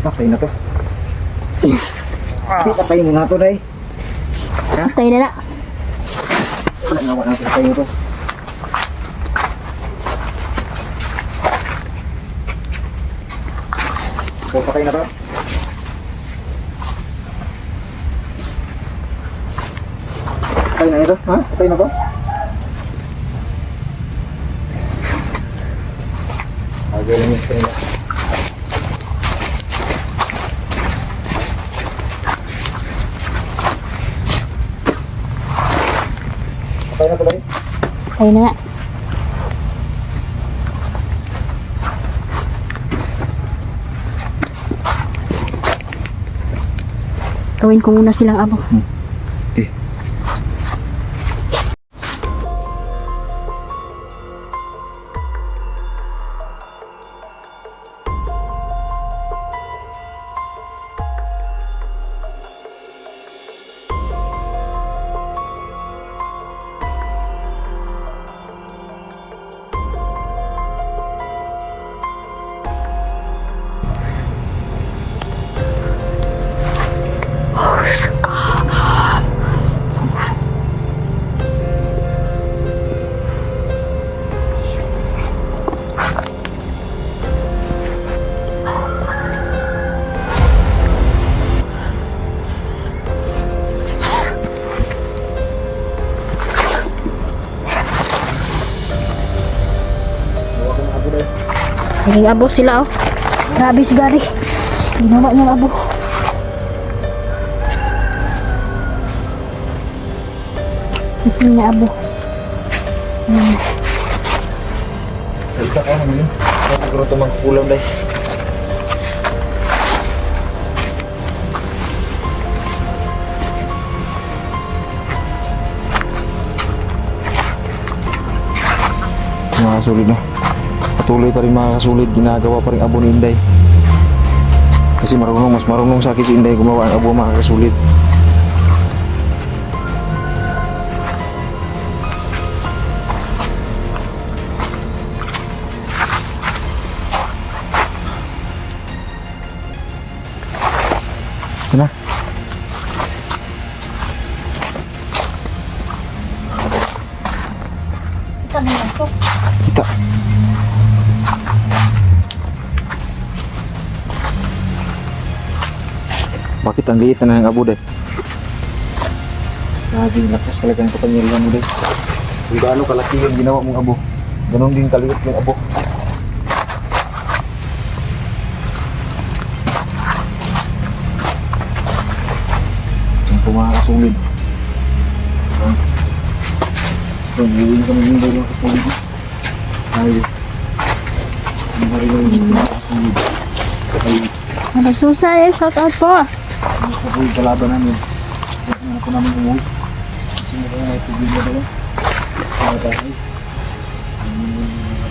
Patay na to. Patay mo na to, Day. Tayo na na. Nawa natin tayo to. So, patay na to. Patay na ito, ha? Patay na to. Agay lang yung screen. Patay na to, Day. Tayo na na. Gawin ko muna silang abo. Okay. Naging abo sila oh. Grabe si Gary. Ginawa niyang abo. Ito niya abo. Isa ka naman yun. Siguro ito magkukulam, Day. Makakasulid na. Patuloy pa rin makakasulid. Ginagawa pa rin abo ni Inday. Kasi mas marunong sa akin si Inday gumawa ang abo makakasulid. Ito na. Ito na lang po. Kita. Bakit ang liit na ng abo deh? Grabe, lakas talaga ng kapangyarihan mo deh. Kung gaano kalaki yung ginawa mong abo, ganon din kaliit yung abo. Yung pumakasulit. Yung gawin kami yung gawin ng kasulit. Ay, yung marino yung pumakasulit. Ay, Ano susay, shout out po. ako yung kalaban namin. Hindi ako namin umuwi. Kasi meron na itubig na dala. Kaya tayo.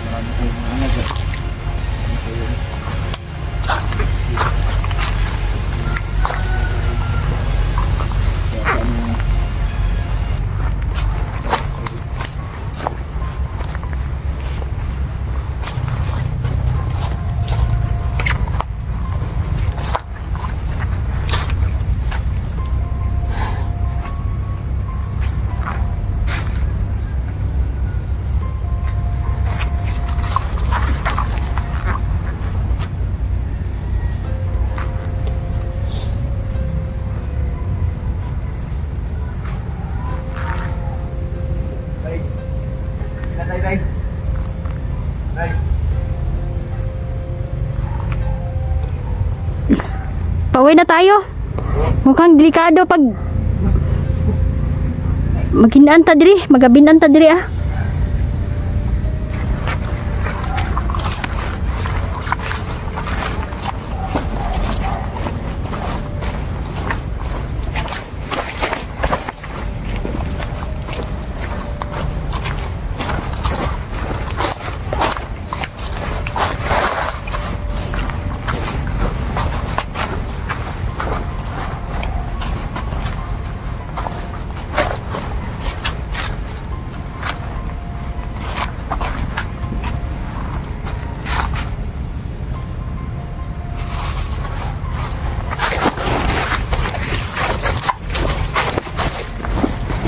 Marami ko yung mga anak. Pauwi na tayo. Mukhang delikado pag maghinaan ta diri, magabinaan ta diri ah.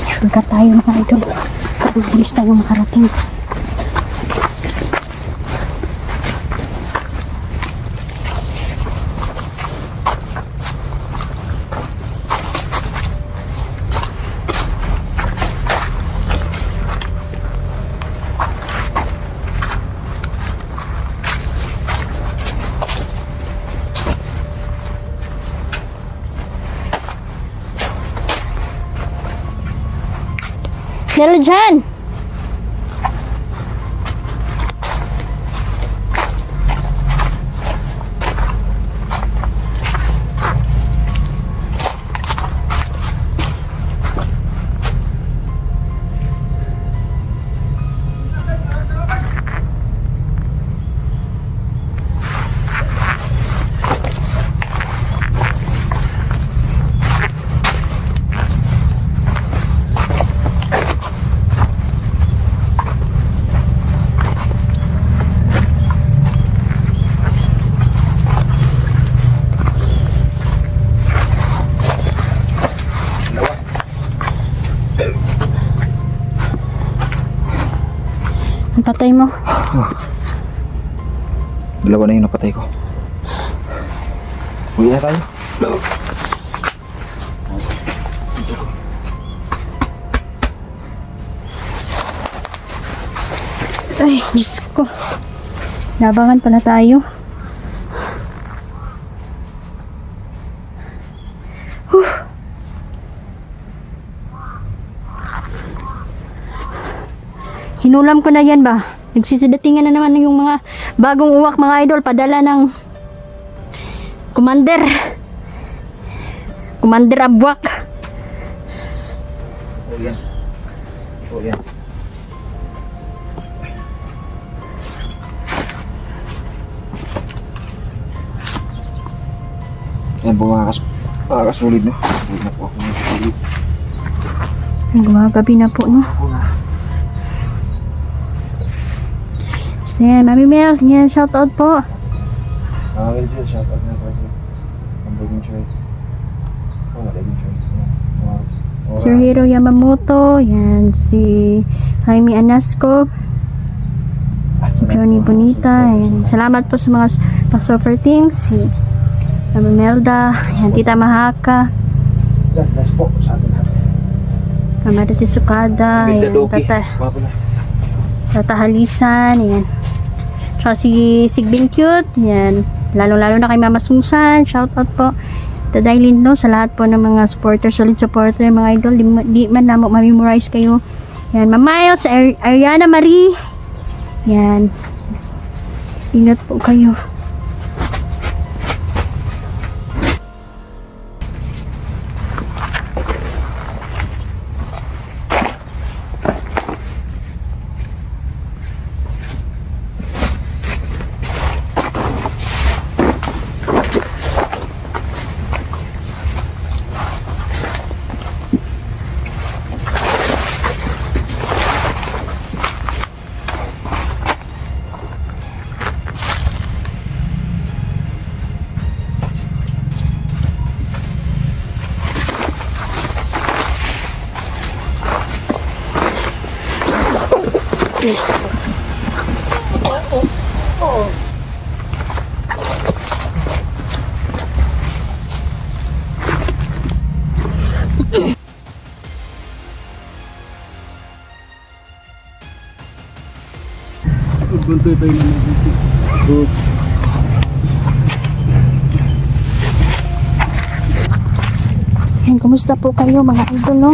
Shortcut tayo mga idol. Bilis tayo makarating. Dalo dyan! Ang patay mo. Dalawa na yung napatay ko. Uwi na tayo. Ay, Diyos ko. Labangan pala tayo. Hinulam ko na yan ba? Nagsisidatingan na naman yung mga bagong uwak mga idol. Padala ng Commander. Commander Abwak. Oh yan. Oh yan. Yan po mga kasulid no. Sulit na po ako ng kasulid. Gumagabi na po no. Ako na. So yan, Mami Mel, yan, shoutout po. Well, shout out na kasi. Ang bagong choice. Sir Hiro Yamamoto, yan, si Jaime Anasco, Johnny Bonita, yan. Salamat po sa mga pa-super things, si Mama Melda, yan, Tita Mahaka, Nice po sa atin lahat. Kamarite Sukada, yan, Tata Halisan, yan. Tsaka si Sigbin Cute, yan. Lalo-lalo na kay Mama Susan, shoutout po. Taday Lindo, sa lahat po ng mga supporter, solid supporter, mga idol, di man na ma-memorize kayo. Yan, Mama Miles, Ariana Marie. Yan. Ingat po kayo. Buntoy tayo na mabuti. Yan, kumusta po kayo mga idol, no?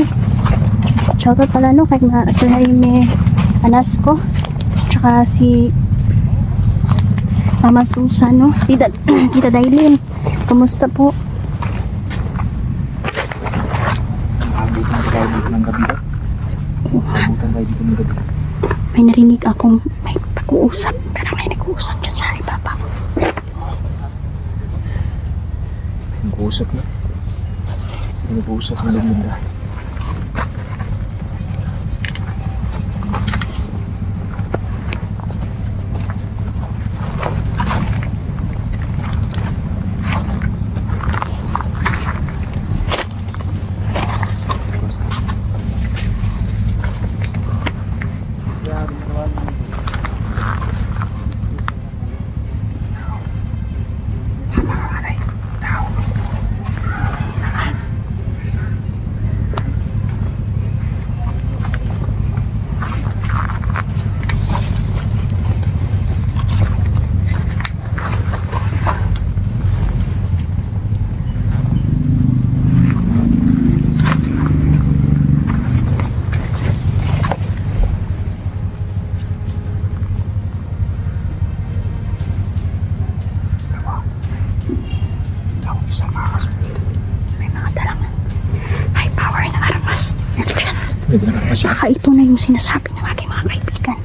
Shoutout pala, no, kay Sir Jaime Anasco, tsaka si Mama Susan, no? Tita Dailin, kumusta po? Abutan tayo dito ng gabi. Abutan tayo dito ng gabi. May narinig akong may pag-uusap, pero may nag-uusap dyan sa Alibaba. Nag-uusap na. Nag-uusap na lang nila. Baka ito na yung sinasabi ng aking mga kaibigan.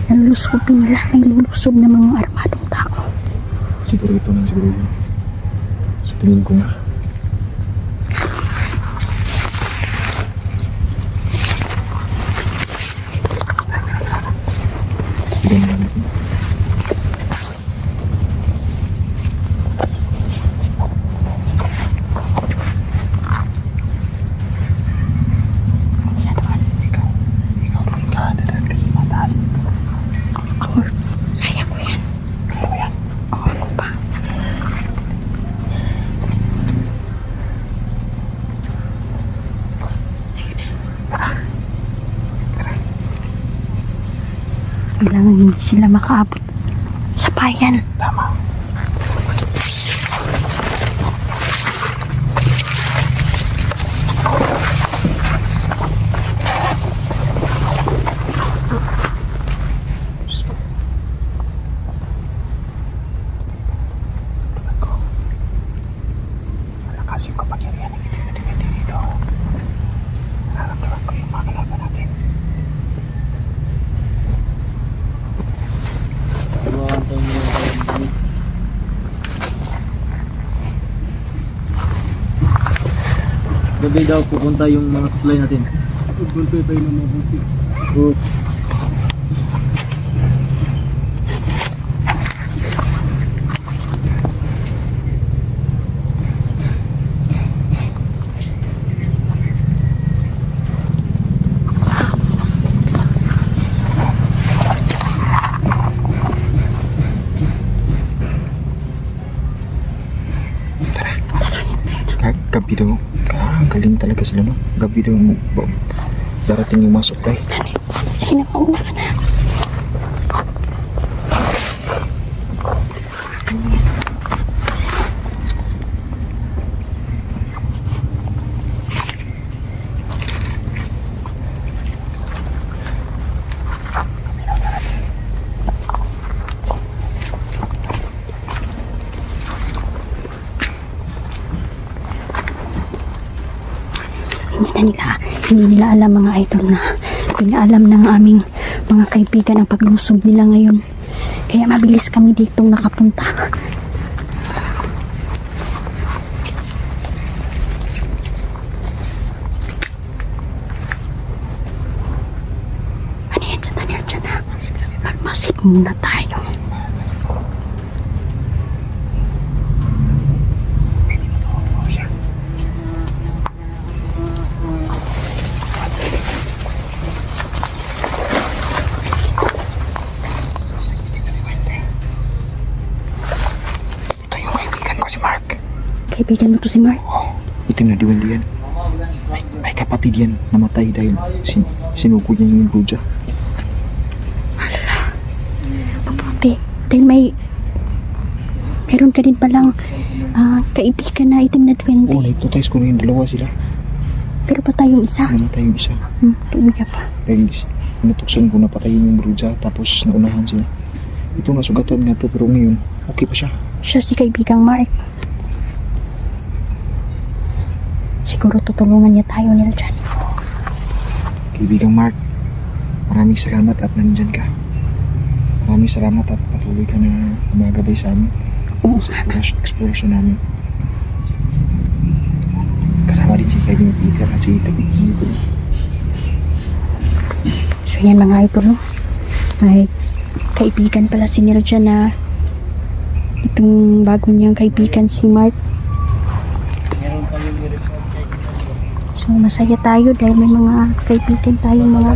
Nalulusubin nila, may lulusob na mga armadong tao. Siguro ito na siguro yun. Sa tingin ko nga. Sige na natin. Kailangan hindi sila makaabot sa bayan. Tama. Malakas yung kapangyarihan ng Pilipinas dito. Nararamdaman ko yung mga kalaban natin. Gabi daw pupunta yung mga supply natin. Buntoy tayo na mabuti. Gabi daw. Galing talaga sila, no? Gabi daw darating yung mga supply. Sige na, mauna ka na. Hindi nila alam mga idol na pinaalam ng aming mga kaibigan ang paglusob nila ngayon. Kaya mabilis kami ditong nakapunta. Ano yan dyan, Daniel? Dyan na. Magmasid muna tayo. Kaibigan mo to si Mark? Itim na diwan yan. May kapatid yan namatay dahil sinuko niya yung bruja. Mabuti. Dahil meron ka din palang kaibigan na itim na Oo, 20. na-hypnotize ko na yung dalawa sila. Pero patay yung isa. Namatay yung isa. Tumiga pa. Dahil pinutuksan ko na patayin yung bruja tapos naunahan sila. Ito nga sugatan nga to pero ngayon okay pa siya. Siya si kaibigang Mark. Siguro tutulungan niya tayo nila dyan. Kaibigang Mark, maraming salamat at nandyan ka. Maraming salamat at patuloy ka na gumagabay sa amin sa exploration namin. Kasama din si Kevin Peter at si David Nico. So yan mga idol, no? May kaibigan pala si Nilja na itong bago niyang kaibigan si Mark. So masaya tayo dahil may mga kaibigan tayong mga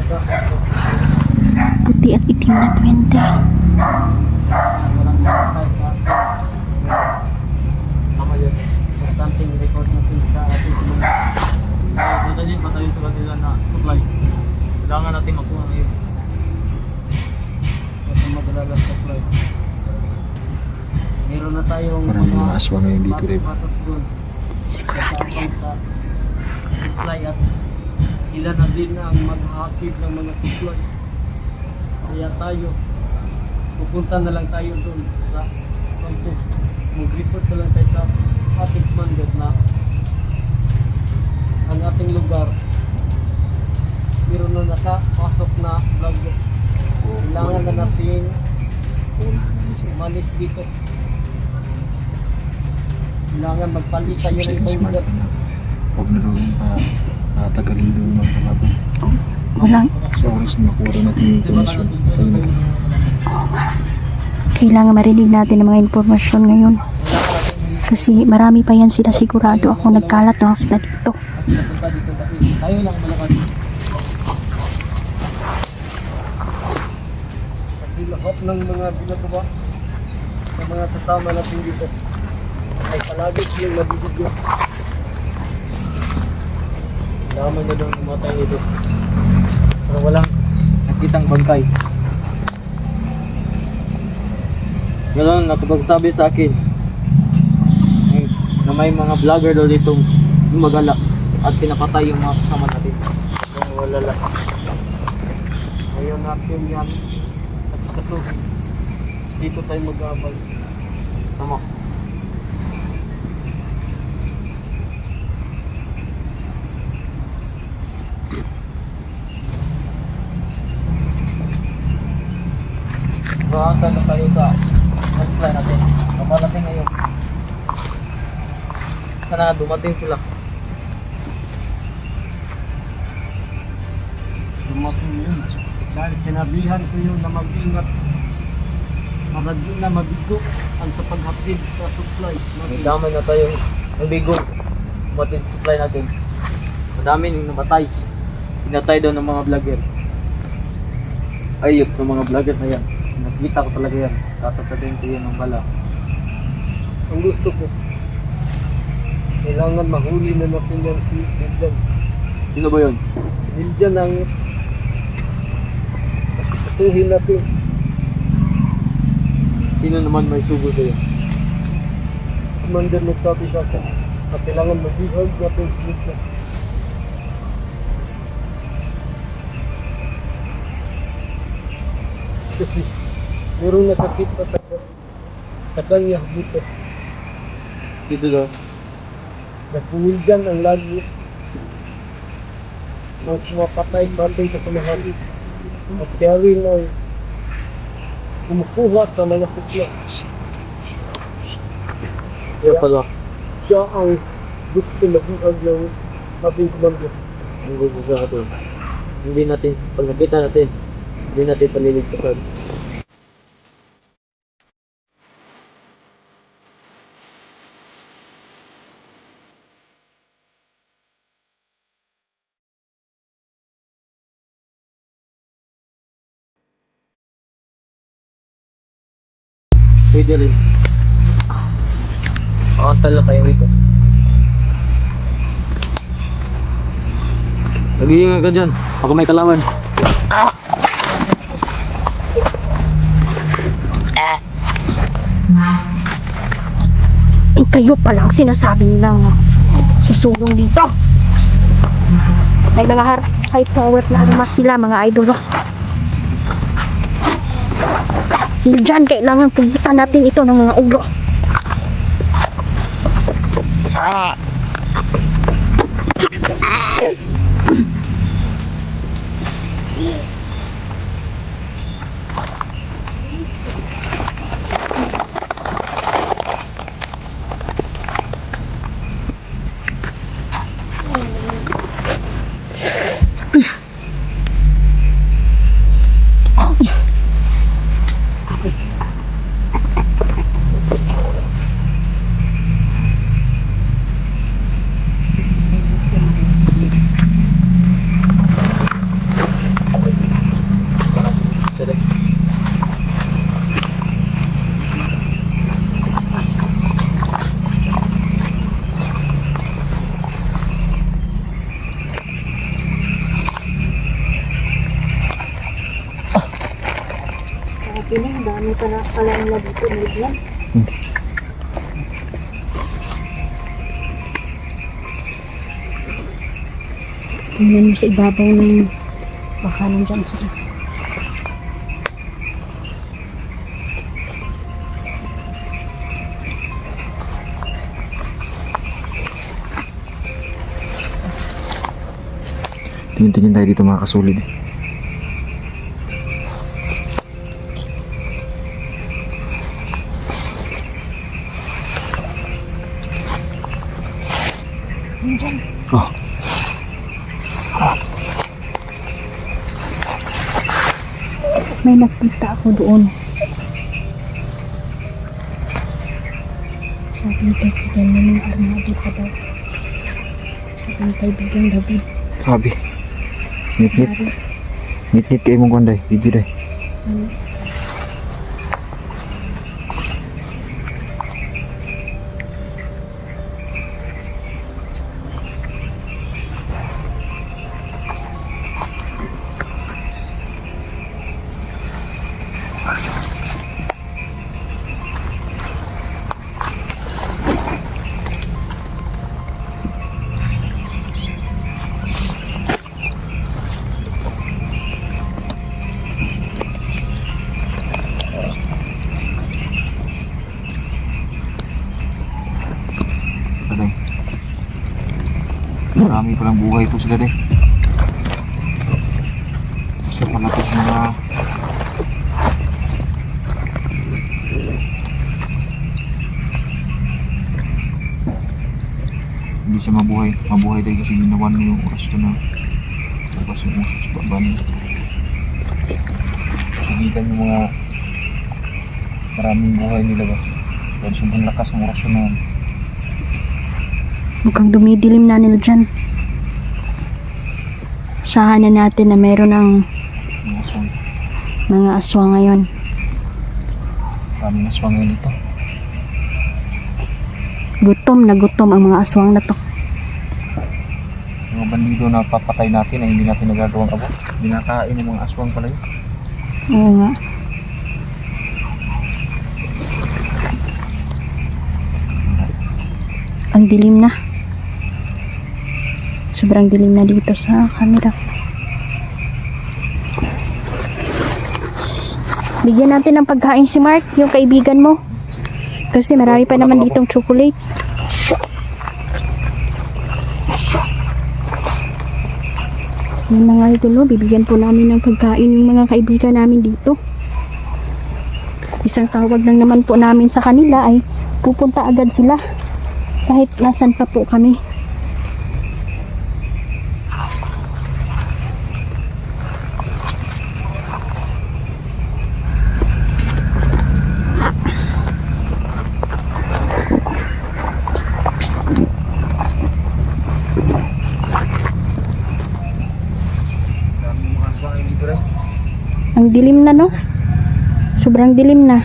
puti at itim na 20. Something record natin sa ating mga dito din patayin sa kanila na supply. Kailangan natin makuha ngayon. Kasi madala sa supply. Meron na tayong Maraming mga aswa ngayon dito, Dave. patos doon. Sa supply at sila na din ang maghahakip ng mga supply. Kaya tayo, pupunta na lang tayo doon sa kampo. Mag-report na lang tayo sa ating mandat na ang ating lugar meron na nakapasok na vlog. Kailangan na natin umalis dito. Kailangan magpalit tayo ng panggat. Huwag na doon tagalin doon mga kalaban. Walang, Sa oras na makuha rin natin yung informasyon. Tayo na. kailangan marinig natin ang mga impormasyon ngayon. Kasi marami pa yan sila, sigurado ako nagkalat ng sila dito. Punta dito kasi tayo lang malakad. Kasi lahat ng mga binatuba ng mga kasama natin dito ay palagi silang nabibigyo. Dama na daw namatay nito. Pero walang nakitang bangkay. Ganoon nakapagsabi sa akin na may mga vlogger daw dito gumagala at pinapatay yung mga kasama natin. Kung wala lang. Ngayon natin yan at kaso dito tayo mag-aabay. Tama. Bahatan na tayo sa supply natin. Kapalating ngayon. Sana dumating sila. Dumating yun. Dahil sinabihan ko yun na mag-ingat. Para di na mabigo ang sa paghatid sa supply. Damay na tayong mabigo. Matid supply natin. Madami yung namatay. Pinatay daw ng mga vlogger. Ayop ng mga vlogger na yan. Nakita ko talaga yan. Tatasabihin ko yun ng bala. Ang gusto ko Kailangan mahuli na natin yan si Liljan. Sino ba yun? Liljan ang pasuhin natin. Sino naman may sugo sa'yo? Commander nagsabi sa akin na kailangan mag-ihag natin si Liljan. Kasi merong nakakita sa kanya dito. Dito daw. Nagpumilgan ang lagi ng mapatay-patay sa panahali. At kaya rin ang kumukuha sa mga sukla. Kaya pala. Siya ang gusto mag-ihag ng ating commander. Ang gusto sa atin. Hindi natin, pag nakita natin, hindi natin paliligtasan. Pwede rin. Tala kayo rito. Nag-iingat ka dyan. Ako may kalawan. Kayo palang sinasabi nilang susulong dito. May mga high power na armas sila, mga idol. Diyan, kailangan pumunta natin ito ng mga ulo. Ang dami pala nila dito, Lilian. Tingnan mo sa ibabaw ng baka nandyan sila. Tingin-tingin tayo dito mga kasulid. Oh. May nakita ako doon. Sabi ni kaibigan mo ng armado pa daw. Sabi ni kaibigan David. Sabi. Nit-nit. Nit-nit kayo mong konday. Video day. Marami palang buhay po sila din. So malapit na hindi siya mabuhay dahil kasi ginawan mo yung oras ko na labas yung usos sa baban. Nakikita yung mga maraming buhay nila ba dahil sobrang lakas ng orasyon na yun. Mukhang dumidilim na nila dyan. Asahan na natin na meron ng mga aswang ngayon. Maraming aswang ngayon ito. Gutom na gutom ang mga aswang na to. Mga bandido na papatay natin ay hindi natin nagagawang abo. Binakain ng mga aswang pala yun. Oo nga. Ang dilim na. Sobrang dilim na dito sa camera. Bigyan natin ng pagkain si Mark, yung kaibigan mo. Kasi marami pa naman ditong chocolate. Yung mga idol, bibigyan po namin ng pagkain yung mga kaibigan namin dito. Isang tawag lang naman po namin sa kanila ay pupunta agad sila. Kahit nasan pa po kami. Ang dilim na, no? Sobrang dilim na.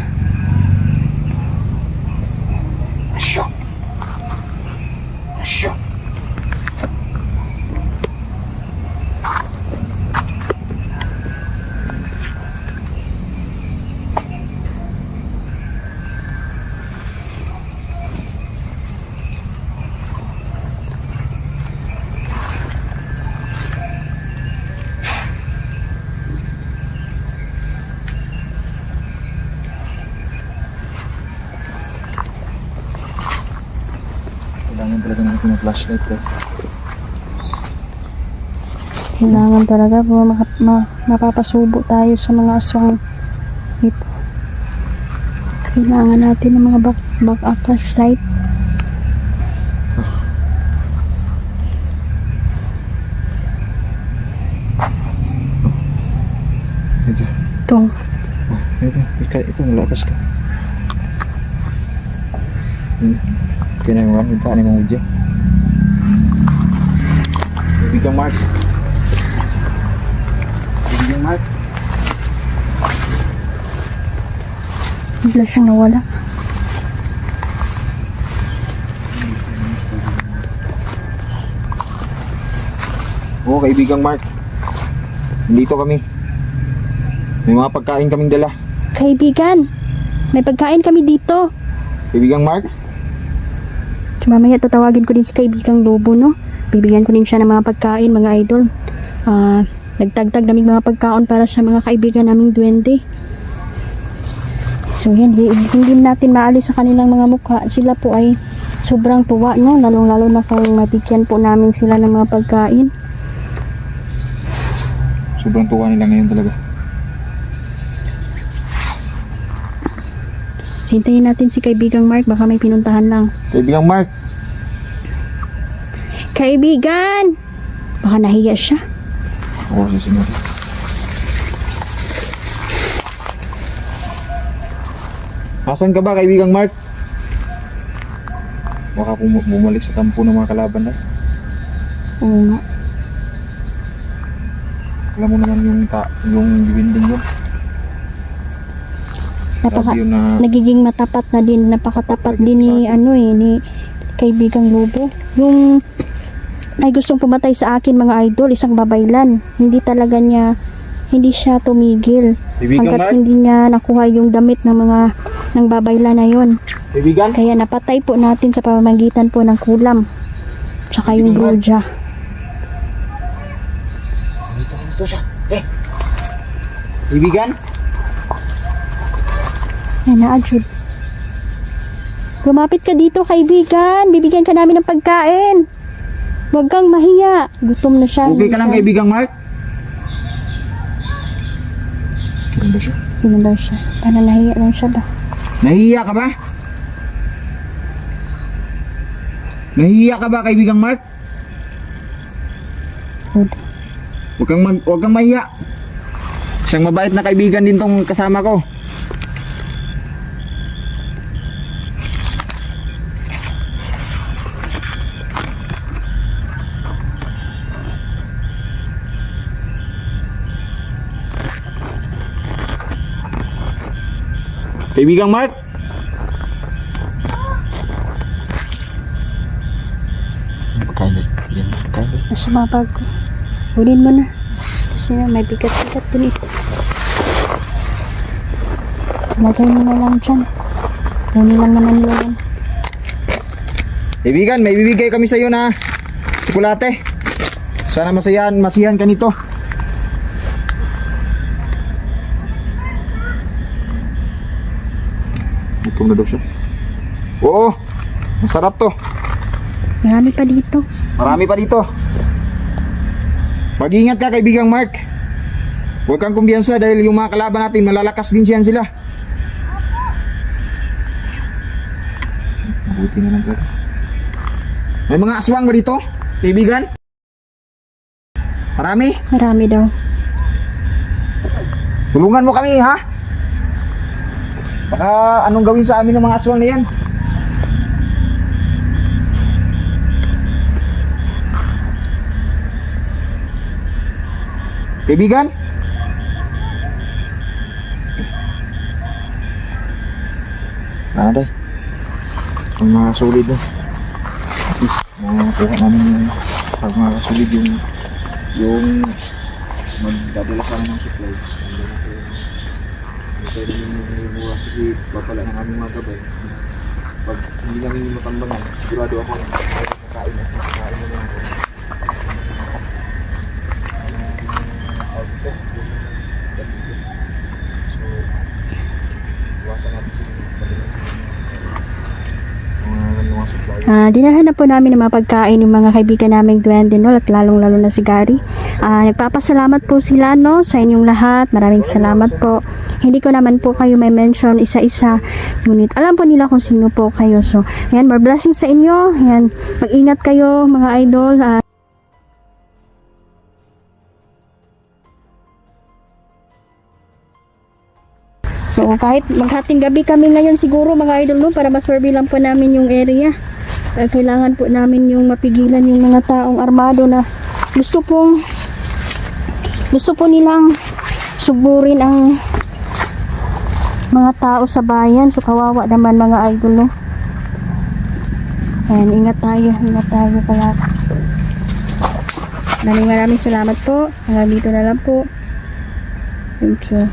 Kailangan talaga natin ng flashlight eh. Kailangan talaga po mapapasubo tayo sa mga aswang dito. Kailangan natin ng mga back-up flashlight. Ito. Ito malakas ka. Kailangan minta ni mga udya. Bigyan Mark. Bigyan Mark. Bigla siyang nawala. Oo, kaibigang Mark. Nandito kami. May mga pagkain kaming dala. Kaibigan, may pagkain kami dito. Kaibigang Mark. Mamaya tatawagin ko din si kaibigang Lobo, no? Bibigyan ko din siya ng mga pagkain, mga idol. Nagtagtag naming mga pagkaon para sa mga kaibigan naming duwende. So yan, hindi natin maalis sa kanilang mga mukha. Sila po ay sobrang tuwa, no? Lalong-lalo na kung mabigyan po namin sila ng mga pagkain. Sobrang tuwa nila ngayon talaga. Hintayin natin si kaibigang Mark, baka may pinuntahan lang. Kaibigang Mark. Kaibigan! Baka nahiya siya. Oo, sisinod. Asan ka ba, kaibigang Mark? Baka bumalik sa kampo ng mga kalaban na. Oo nga. Alam mo naman yung bibinding yun. Sabi yun na Nagiging matapat na din, napakatapat din ni ni kaibigang Lobo. Yung ay gustong pumatay sa akin, mga idol, isang babaylan. Hindi siya tumigil. Kaibigang Hanggat Mark? hindi niya nakuha yung damit ng babaylan na yon. Kaibigan? Kaya napatay po natin sa pamamagitan po ng kulam. Tsaka yung broja. Dito siya. Kaibigan? Yan na, Ajud. Lumapit ka dito, kaibigan. Bibigyan ka namin ng pagkain. Huwag kang mahiya. Gutom na siya. Okay ka lang, kaibigang Mark? Ano ba siya? Ano ba siya? Parang nahiya lang siya ba? Nahihiya ka ba? Nahihiya ka ba, kaibigang Mark? Good. Huwag kang mahiya. Isang mabait na kaibigan din tong kasama ko. Kaibigang Mark? Nasa mga bag ko. Kunin mo na. Kasi na, may bigat-bigat dun ito. Lagay mo na lang dyan. Kunin lang naman nila yan. Kaibigan, may bibigay kami sa iyo na tsokolate. Sana masiyahan ka nito. Gutom na daw siya. Oo, masarap to. Marami pa dito. Marami pa dito. Mag-ingat ka kaibigang Mark. Huwag kang kumbiyansa dahil yung mga kalaban natin malalakas din siyan sila. Mabuti na lang talaga. May mga aswang ba dito, kaibigan? Marami? Marami daw. Tulungan mo kami, ha? Baka anong gawin sa amin ng mga aswang na yan? Kaibigan? Naday. Ang mga solid na. Kuha namin yung pag mga solid yung magdadala sa amin ng supply. Hindi pwede yung mura kasi papala ng aming mga gabay. Pag hindi namin yung matambangan, sigurado ako na kakain at kakain na lang ako. Dinahan na po namin ng mga pagkain ng mga kaibigan naming duwende, no? At lalong-lalo na si Gary. Nagpapasalamat po sila, no? Sa inyong lahat. Maraming salamat po. Hindi ko naman po kayo may mention isa-isa. Ngunit alam po nila kung sino po kayo. So, ayan, more blessings sa inyo. Ayan, mag-ingat kayo mga idol. So, kahit maghating gabi kami ngayon siguro mga idol, no? Para masurvey lang po namin yung area. Kailangan po namin yung mapigilan yung mga taong armado na gusto po nilang suburin ang mga tao sa bayan. So kawawa naman mga idol, no? Ayan, ingat tayo pala. Maraming salamat po. Hanggang dito na lang po. Thank you.